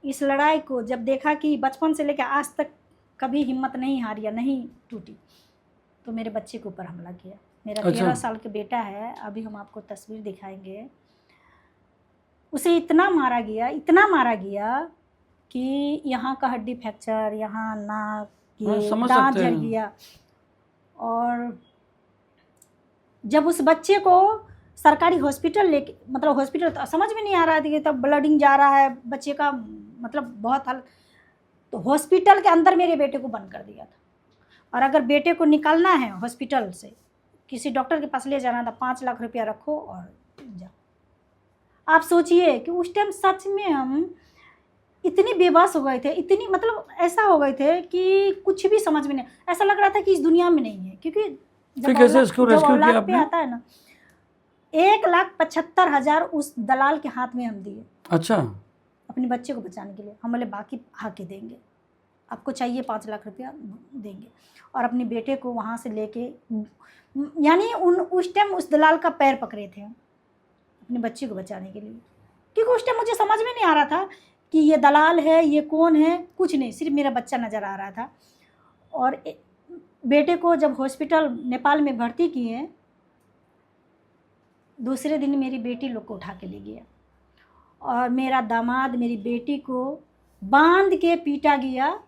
इस लड़ाई को जब देखा कि बचपन से लेकर आज तक कभी हिम्मत नहीं हारी या नहीं टूटी, तो मेरे बच्चे के ऊपर हमला किया। मेरा 13 साल का बेटा है, अभी हम आपको तस्वीर दिखाएंगे। उसे इतना मारा गया कि यहाँ का हड्डी फ्रैक्चर, यहाँ नाक, ये दांत जल गया। और जब उस बच्चे को सरकारी हॉस्पिटल लेके, मतलब हॉस्पिटल तो समझ में नहीं आ रहा था कि तब ब्लडिंग जा रहा है बच्चे का, मतलब बहुत हाल, तो हॉस्पिटल के अंदर मेरे बेटे को बंद कर दिया था। और अगर बेटे को निकालना है हॉस्पिटल से, किसी डॉक्टर के पास ले जाना था, 5 लाख रुपया रखो और जाओ। आप सोचिए कि उस टाइम सच में हम इतनी बेबस हो गए थे, इतनी मतलब ऐसा हो गए थे कि कुछ भी समझ में नहीं, ऐसा लग रहा था कि इस दुनिया में नहीं है। क्योंकि जब औलाद पे आता है ना, 1,75,000 उस दलाल के हाथ में हम दिए। अच्छा। अपने बच्चे को बचाने के लिए। हम बोले बाकी आके देंगे, आपको चाहिए 5 लाख रुपया देंगे। और अपने बेटे को वहाँ से लेके, यानी उस टाइम उस दलाल का पैर पकड़े थे अपने बच्चे को बचाने के लिए। क्योंकि उस टाइम मुझे समझ में नहीं आ रहा था कि ये दलाल है, ये कौन है, कुछ नहीं, सिर्फ मेरा बच्चा नज़र आ रहा था। और बेटे को जब हॉस्पिटल नेपाल में भर्ती किए, दूसरे दिन मेरी बेटी लोग को उठा के ले गया। और मेरा दामाद मेरी बेटी को बांध के पीटा गया,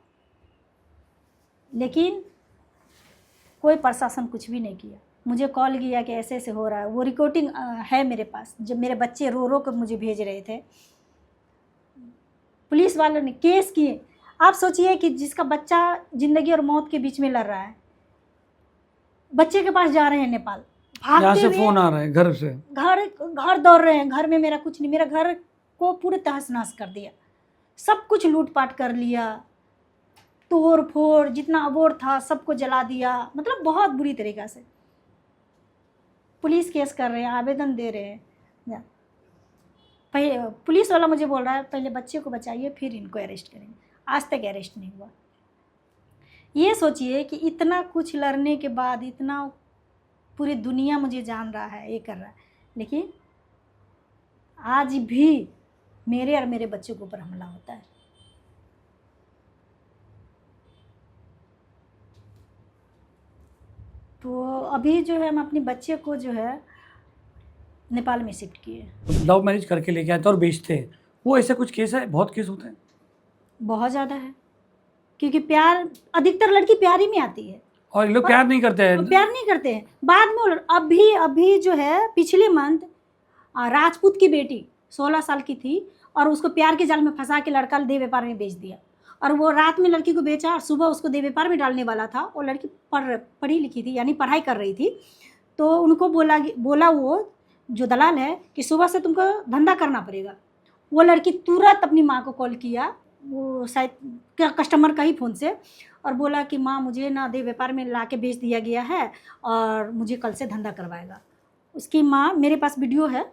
लेकिन कोई प्रशासन कुछ भी नहीं किया। मुझे कॉल किया कि ऐसे ऐसे हो रहा है, वो रिकॉर्डिंग है मेरे पास, जब मेरे बच्चे रो रो कर मुझे भेज रहे थे। पुलिस वालों ने केस किए। आप सोचिए कि जिसका बच्चा ज़िंदगी और मौत के बीच में लड़ रहा है, बच्चे के पास जा रहे हैं नेपाल, यहाँ से फोन आ रहा है घर से, घर दौड़ रहे हैं। घर में मेरा कुछ नहीं, मेरा घर को पूरे तहस नहस कर दिया, सब कुछ लूटपाट कर लिया, तोड़ फोड़ जितना अबोर था सबको जला दिया, मतलब बहुत बुरी तरीक़ा से। पुलिस केस कर रहे हैं, आवेदन दे रहे हैं। पुलिस वाला मुझे बोल रहा है पहले बच्चे को बचाइए फिर इनको अरेस्ट करेंगे। आज तक अरेस्ट नहीं हुआ। ये सोचिए कि इतना कुछ लड़ने के बाद, इतना पूरी दुनिया मुझे जान रहा है, ये कर रहा है, लेकिन आज भी मेरे और मेरे बच्चों के ऊपर हमला होता है। तो अभी जो है हम अपने बच्चे को जो है नेपाल में शिफ्ट किए। लव मैरिज करके लेके आते और बेचते हैं, वो ऐसे कुछ केस है? बहुत केस होते हैं, बहुत ज़्यादा है। क्योंकि प्यार, अधिकतर लड़की प्यार ही में आती है और लोग प्यार नहीं करते हैं। प्यार नहीं करते हैं बाद में। अभी जो है पिछले मंथ राजपूत की बेटी 16 साल की थी और उसको प्यार के जाल में फंसा के लड़का देह व्यापार में बेच दिया। और वो रात में लड़की को बेचा और सुबह उसको देह व्यापार में डालने वाला था। और लड़की पढ़ी लिखी थी, यानी पढ़ाई कर रही थी। तो उनको बोला वो जो दलाल है कि सुबह से तुमको धंधा करना पड़ेगा। वो लड़की तुरंत अपनी माँ को कॉल किया, वो शायद कस्टमर का ही फ़ोन से, और बोला कि माँ मुझे ना देह व्यापार में ला के बेच दिया गया है और मुझे कल से धंधा करवाएगा। उसकी माँ, मेरे पास वीडियो है,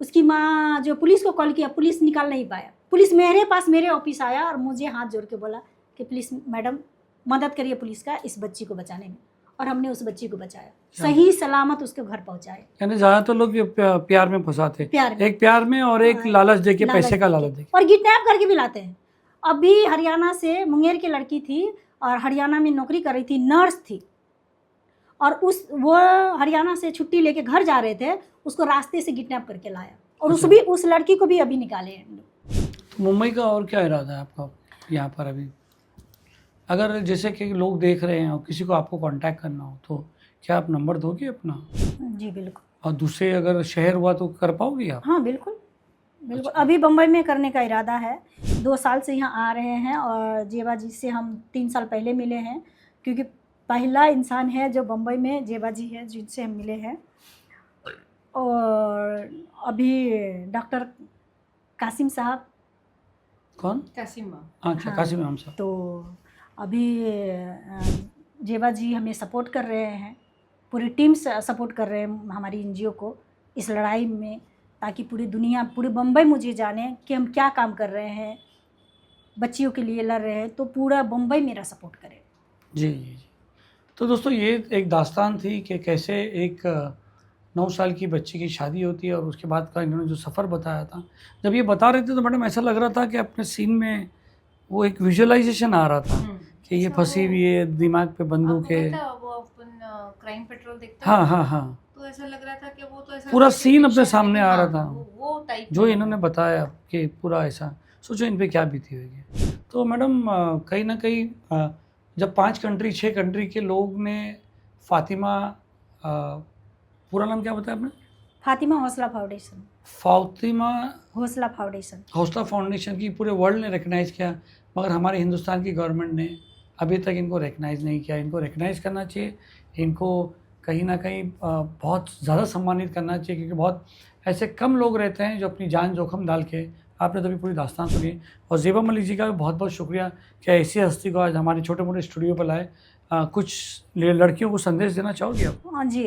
उसकी माँ जो पुलिस को कॉल किया, पुलिस निकाल नहीं पाया। पुलिस मेरे पास, मेरे ऑफिस आया और मुझे हाथ जोड़ के बोला कि प्लीज़ मैडम मदद करिए पुलिस का इस बच्ची को बचाने में। और हमने उस बच्ची को बचाया, सही सलामत उसके घर पहुंचाया। यानी ज़्यादातर लोग प्यार में फंसाते हैं, एक प्यार में और एक लालच देके, पैसे का लालच देके, और किडनैप करके भी लाते हैं। अभी हरियाणा से मुंगेर की लड़की थी और हरियाणा में नौकरी कर रही थी, नर्स थी, और वो हरियाणा से छुट्टी लेके घर जा रहे थे, उसको रास्ते से किडनैप करके लाया और उस लड़की को भी अभी निकाले हैं। मुंबई का और क्या इरादा है आपका? यहाँ पर अभी? अगर जैसे कि लोग देख रहे हैं और किसी को आपको कांटेक्ट करना हो तो क्या आप नंबर दोगे अपना? जी बिल्कुल। और दूसरे अगर शहर हुआ तो कर पाओगे आप? हाँ बिल्कुल बिल्कुल। अच्छा। अभी बम्बई में करने का इरादा है। 2 साल से यहाँ आ रहे हैं और जेबा जी से हम 3 साल पहले मिले हैं, क्योंकि पहला इंसान है जो बम्बई में जेबा जी है जिनसे हम मिले हैं। और अभी डॉक्टर कासिम साहब, कौन? कासिमा। अच्छा, हाँ, कासिम इमाम साहब। तो अभी जेबा जी हमें सपोर्ट कर रहे हैं, पूरी टीम सपोर्ट कर रहे हैं हमारी एनजीओ को इस लड़ाई में, ताकि पूरी दुनिया, पूरी बम्बई मुझे जाने कि हम क्या काम कर रहे हैं, बच्चियों के लिए लड़ रहे हैं, तो पूरा बम्बई मेरा सपोर्ट करे। जी जी जी। तो दोस्तों ये एक दास्तान थी कि कैसे एक 9 साल की बच्ची की शादी होती है और उसके बाद का इन्होंने जो सफ़र बताया था। जब ये बता रहे थे तो मैडम ऐसा लग रहा था कि अपने सीन में वो एक विजुअलाइजेशन आ रहा था कि ये फंसी हुई है, दिमाग पे बंदूक है। वो अपन क्राइम पेट्रोल देखते हाँ हाँ हाँ, तो ऐसा लग रहा था कि वो तो ऐसा पूरा लग रहा था कि सीन अपने पिक्चर सामने में, आ हाँ, रहा था वो टाइप जो इन्होंने बताया कि पूरा ऐसा। सोचो इन पे क्या बीती होगी। तो मैडम कहीं ना कहीं जब 5 कंट्री 6 कंट्री के लोग ने फातिमा, पूरा नाम क्या बताया आपने? फातिमा हौसला फाउंडेशन, फातिमा हौसला फाउंडेशन। हौसला फाउंडेशन की पूरे वर्ल्ड ने रिकग्नाइज़ किया, मगर हमारे हिंदुस्तान की गवर्नमेंट ने अभी तक इनको रिकग्नाइज़ नहीं किया। इनको रिकग्नाइज़ करना चाहिए, इनको कहीं ना कहीं बहुत ज़्यादा सम्मानित करना चाहिए, क्योंकि बहुत ऐसे कम लोग रहते हैं जो अपनी जान जोखिम डाल के, आपने तो अभी पूरी दास्तान सुनी। और ज़ेबा मलिक जी का भी बहुत बहुत शुक्रिया कि ऐसी हस्ती को आज हमारे छोटे मोटे स्टूडियो पर लाए। कुछ लड़कियों को संदेश देना चाहोगे आप? हाँ जी,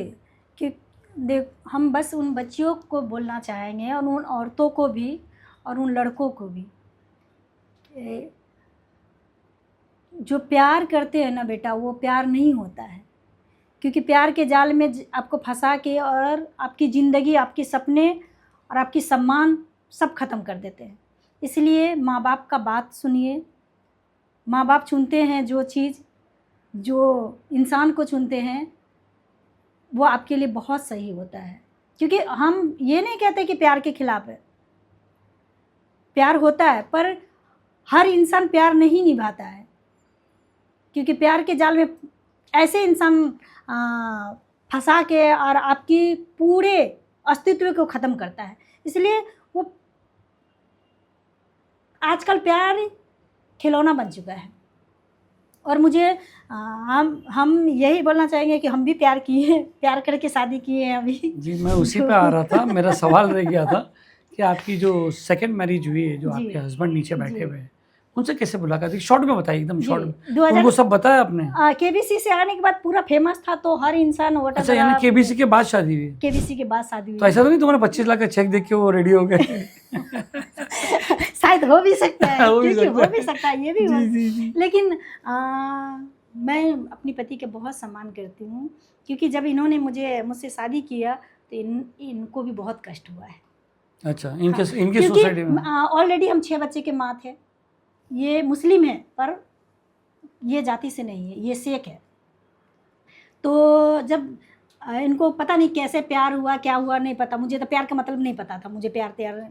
कि देख, हम बस उन बच्चियों को बोलना चाहेंगे और उन औरतों को भी और उन लड़कों को भी, जो प्यार करते हैं ना बेटा, वो प्यार नहीं होता है, क्योंकि प्यार के जाल में आपको फंसा के और आपकी ज़िंदगी, आपके सपने और आपकी सम्मान सब ख़त्म कर देते हैं। इसलिए माँ बाप का बात सुनिए। माँ बाप चुनते हैं जो चीज़, जो इंसान को चुनते हैं, वो आपके लिए बहुत सही होता है। क्योंकि हम ये नहीं कहते कि प्यार के खिलाफ है, प्यार होता है, पर हर इंसान प्यार नहीं निभाता है, क्योंकि प्यार के जाल में ऐसे इंसान फंसा के और आपकी पूरे अस्तित्व को ख़त्म करता है। इसलिए वो आजकल प्यार खिलौना बन चुका है। और मुझे हम यही बोलना चाहेंगे कि हम भी प्यार किए, प्यार करके शादी किए हैं अभी। जी, मैं उसी पे आ रहा था। मेरा सवाल रह गया था कि आपकी जो सेकंड मैरिज हुई है, जो जी, आपके हस्बैंड नीचे बैठे जी। हुए हैं, उनसे कैसे मुलाकात हुई? शॉर्ट में बताइए, एकदम जी, शॉर्ट में। 2000 उनको सब बताया आपने? केबीसी से आने के बाद पूरा फेमस था, तो हर इंसान अच्छा, यानी केबीसी के बाद शादी हुई? केबीसी के बाद शादी तो हुई। ऐसा तो नहीं तुम्हारा 25 लाख का चेक देख के वो रेडी हो गए? शायद हो भी सकता है, हो भी क्योंकि सकता हो है। भी सकता है, ये भी हो। जी जी जी। लेकिन मैं अपनी पति के बहुत सम्मान करती हूँ, क्योंकि जब इन्होंने मुझसे शादी किया तो इनको भी बहुत कष्ट हुआ है। अच्छा, इनके हाँ, इनके सोसाइटी में ऑलरेडी हम 6 बच्चे के माँ थे। ये मुस्लिम है, पर ये जाति से नहीं है, ये सिख है। तो जब इनको पता नहीं कैसे प्यार हुआ, क्या हुआ नहीं पता, मुझे तो प्यार का मतलब नहीं पता था, मुझे प्यार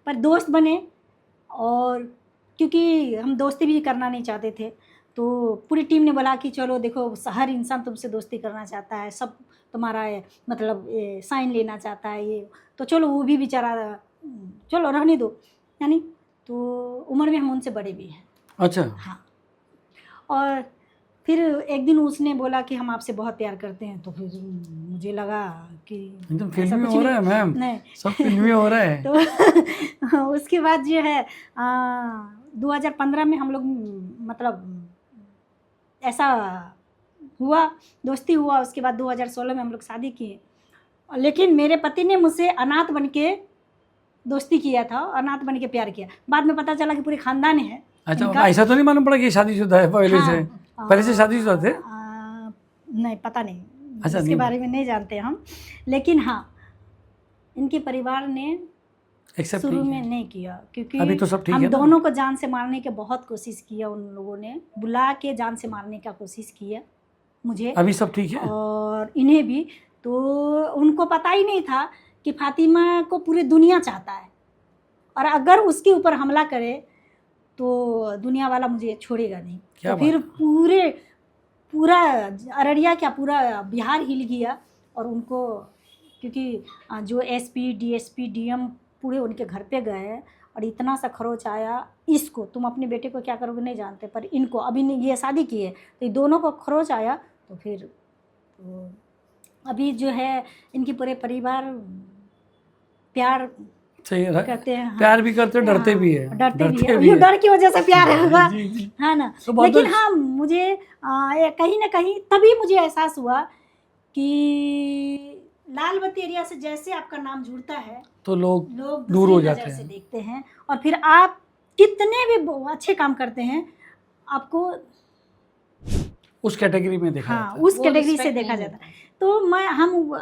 पर दोस्त बने। और क्योंकि हम दोस्ती भी करना नहीं चाहते थे, तो पूरी टीम ने बोला कि चलो देखो, हर इंसान तुमसे दोस्ती करना चाहता है, सब तुम्हारा मतलब साइन लेना चाहता है, ये तो चलो, वो भी बेचारा चलो रहने दो, यानी तो उम्र में हम उनसे बड़े भी हैं। अच्छा, हाँ। और फिर एक दिन उसने बोला कि हम आपसे बहुत प्यार करते हैं, तो फिर मुझे लगा कि एकदम ऐसा फिल्मी कुछ हो रहा है नहीं। मैम, नहीं, सब फिल्मी हो रहा है। तो उसके बाद जो है 2015 में हम लोग मतलब ऐसा हुआ, दोस्ती हुआ। उसके बाद 2016 में हम लोग शादी किए। लेकिन मेरे पति ने मुझसे अनाथ बन के दोस्ती किया था, अनाथ बन के प्यार किया। बाद में पता चला कि पूरे खानदान है अच्छा, इनका। ऐसा तो नहीं मालूम पड़ा कि शादीशुदा है पहले हाँ, से? पहले से शादीशुदा थे? नहीं, पता नहीं, अच्छा, इसके नहीं बारे में नहीं जानते हम। लेकिन हाँ, इनके परिवार ने एक्सेप्ट शुरू नहीं में किया? नहीं किया, क्योंकि अभी तो सब ठीक हम है ना? दोनों को जान से मारने के बहुत कोशिश किया, उन लोगों ने बुला के जान से मारने का कोशिश किया मुझे अभी सब ठीक है? और इन्हें भी। तो उनको पता ही नहीं था कि फातिमा को पूरी दुनिया चाहता है, और अगर उसके ऊपर हमला करे तो दुनिया वाला मुझे छोड़ेगा नहीं। क्या तो फिर पूरा अररिया क्या पूरा बिहार हिल गया। और उनको क्योंकि जो एसपी डीएसपी डीएम पूरे उनके घर पे गए और इतना सा खरोच आया, इसको तुम अपने बेटे को क्या करोगे नहीं जानते, पर इनको अभी ये शादी की है तो ये दोनों को खरोच आया। तो फिर तो अभी जो है इनकी पूरे परिवार प्यार सही है, करते हैं। हाँ, प्यार भी करते हैं, डरते भी है, डरते भी है। डर की वजह से प्यार होगा, जी, जी। है ना। तो बहुत लेकिन हाँ, मुझे कहीं ना कहीं तभी मुझे एहसास हुआ कि लाल बत्ती एरिया से जैसे आपका नाम जुड़ता है तो लोग दूर दूर हो हो जाते जाते से हैं। देखते हैं। और फिर आप कितने भी अच्छे काम करते हैं, आपको उस कैटेगरी में देखा हाँ जाता है। उस वो कैटेगरी से respect देखा नहीं जाता है। तो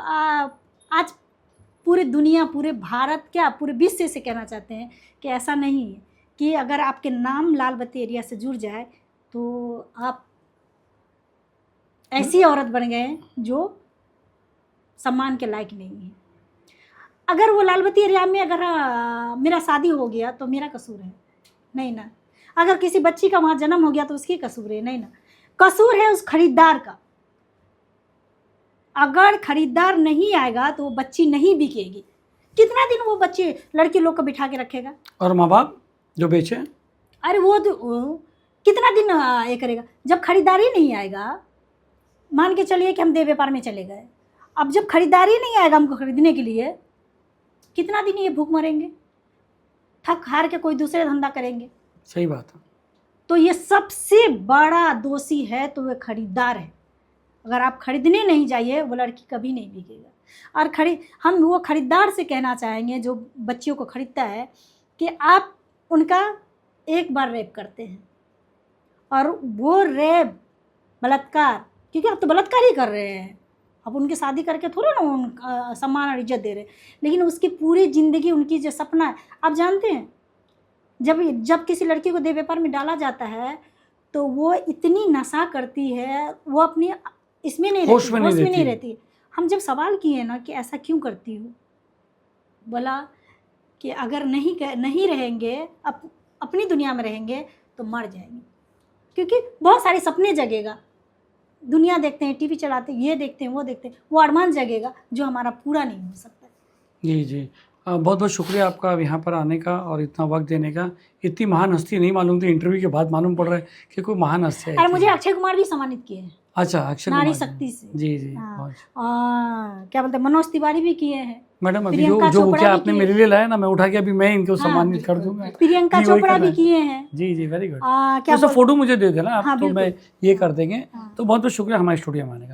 आज पूरी दुनिया, पूरे भारत, क्या पूरे विश्व से कहना चाहते हैं कि ऐसा नहीं है कि अगर आपके नाम लाल बत्ती एरिया से जुड़ जाए तो आप ऐसी औरत बन गए जो सम्मान के लायक नहीं है। अगर वो लाल बत्ती एरिया में अगर मेरा शादी हो गया तो मेरा कसूर है नहीं ना। अगर किसी बच्ची का वहाँ जन्म हो गया तो उसकी कसूर है नहीं ना। कसूर है उस खरीदार का। अगर खरीदार नहीं आएगा तो वो बच्ची नहीं बिकेगी। कितना दिन वो बच्ची लड़की लोग को बिठा के रखेगा? और माँ बाप जो बेचे, अरे वो कितना दिन ये करेगा? जब खरीदारी नहीं आएगा, मान के चलिए कि हम देह व्यापार में चले गए, अब जब खरीदारी नहीं आएगा हमको खरीदने के लिए, कितना दिन ये भूख मरेंगे? थक हार के कोई दूसरे धंधा करेंगे। सही बात है। तो ये सबसे बड़ा दोषी है तो वह खरीदार है। अगर आप खरीदने नहीं जाइए, वो लड़की कभी नहीं बिकेगा। और हम वो खरीदार से कहना चाहेंगे जो बच्चियों को खरीदता है कि आप उनका एक बार रेप करते हैं, और वो रेप बलात्कार, क्योंकि आप तो बलात्कार ही कर रहे हैं, अब उनकी शादी करके थोड़ा ना उनका सम्मान और इज्जत दे रहे, लेकिन उसकी पूरी ज़िंदगी, उनकी जो सपना है, आप जानते हैं जब किसी लड़की को देह व्यापार में डाला जाता है तो वो इतनी नशा करती है, वो अपनी इसमें नहीं होश में नहीं रहती। हम जब सवाल किए ना कि ऐसा क्यों करती हो, बोला कि अगर नहीं रहेंगे, अपनी दुनिया में रहेंगे तो मर जाएंगे, क्योंकि बहुत सारे सपने जगेगा। दुनिया देखते हैं, टीवी चलाते हैं, ये देखते हैं, वो देखते हैं, वो अरमान जगेगा जो हमारा पूरा नहीं हो सकता। जी जी, बहुत बहुत शुक्रिया आपका यहाँ पर आने का और इतना वक्त देने का। इतनी महान हस्ती नहीं मालूम थी, इंटरव्यू के बाद मालूम पड़ रहा है कि कोई महान हस्ती है। अरे मुझे अक्षय कुमार भी सम्मानित किए हैं। अच्छा, अक्षय नारी कुमार शक्ति से। जी जी। हाँ, क्या बोलते हैं, मनोज तिवारी भी किए हैं। मैडम अभी प्रियंका जो चोपड़ा क्या भी आपने किए। मेरे लिए लाया ना, मैं उठा के अभी मैं इनको हाँ, सम्मानित कर दूंगा। प्रियंका जी, वही चोपड़ा करना भी है। किए हैं। जी जी, वेरी गुड। क्या तो फोटो मुझे दे देना आप, हाँ, तो मैं बिल्कुल। ये कर देंगे। हाँ। तो बहुत बहुत शुक्रिया हमारे स्टूडियो में आने का।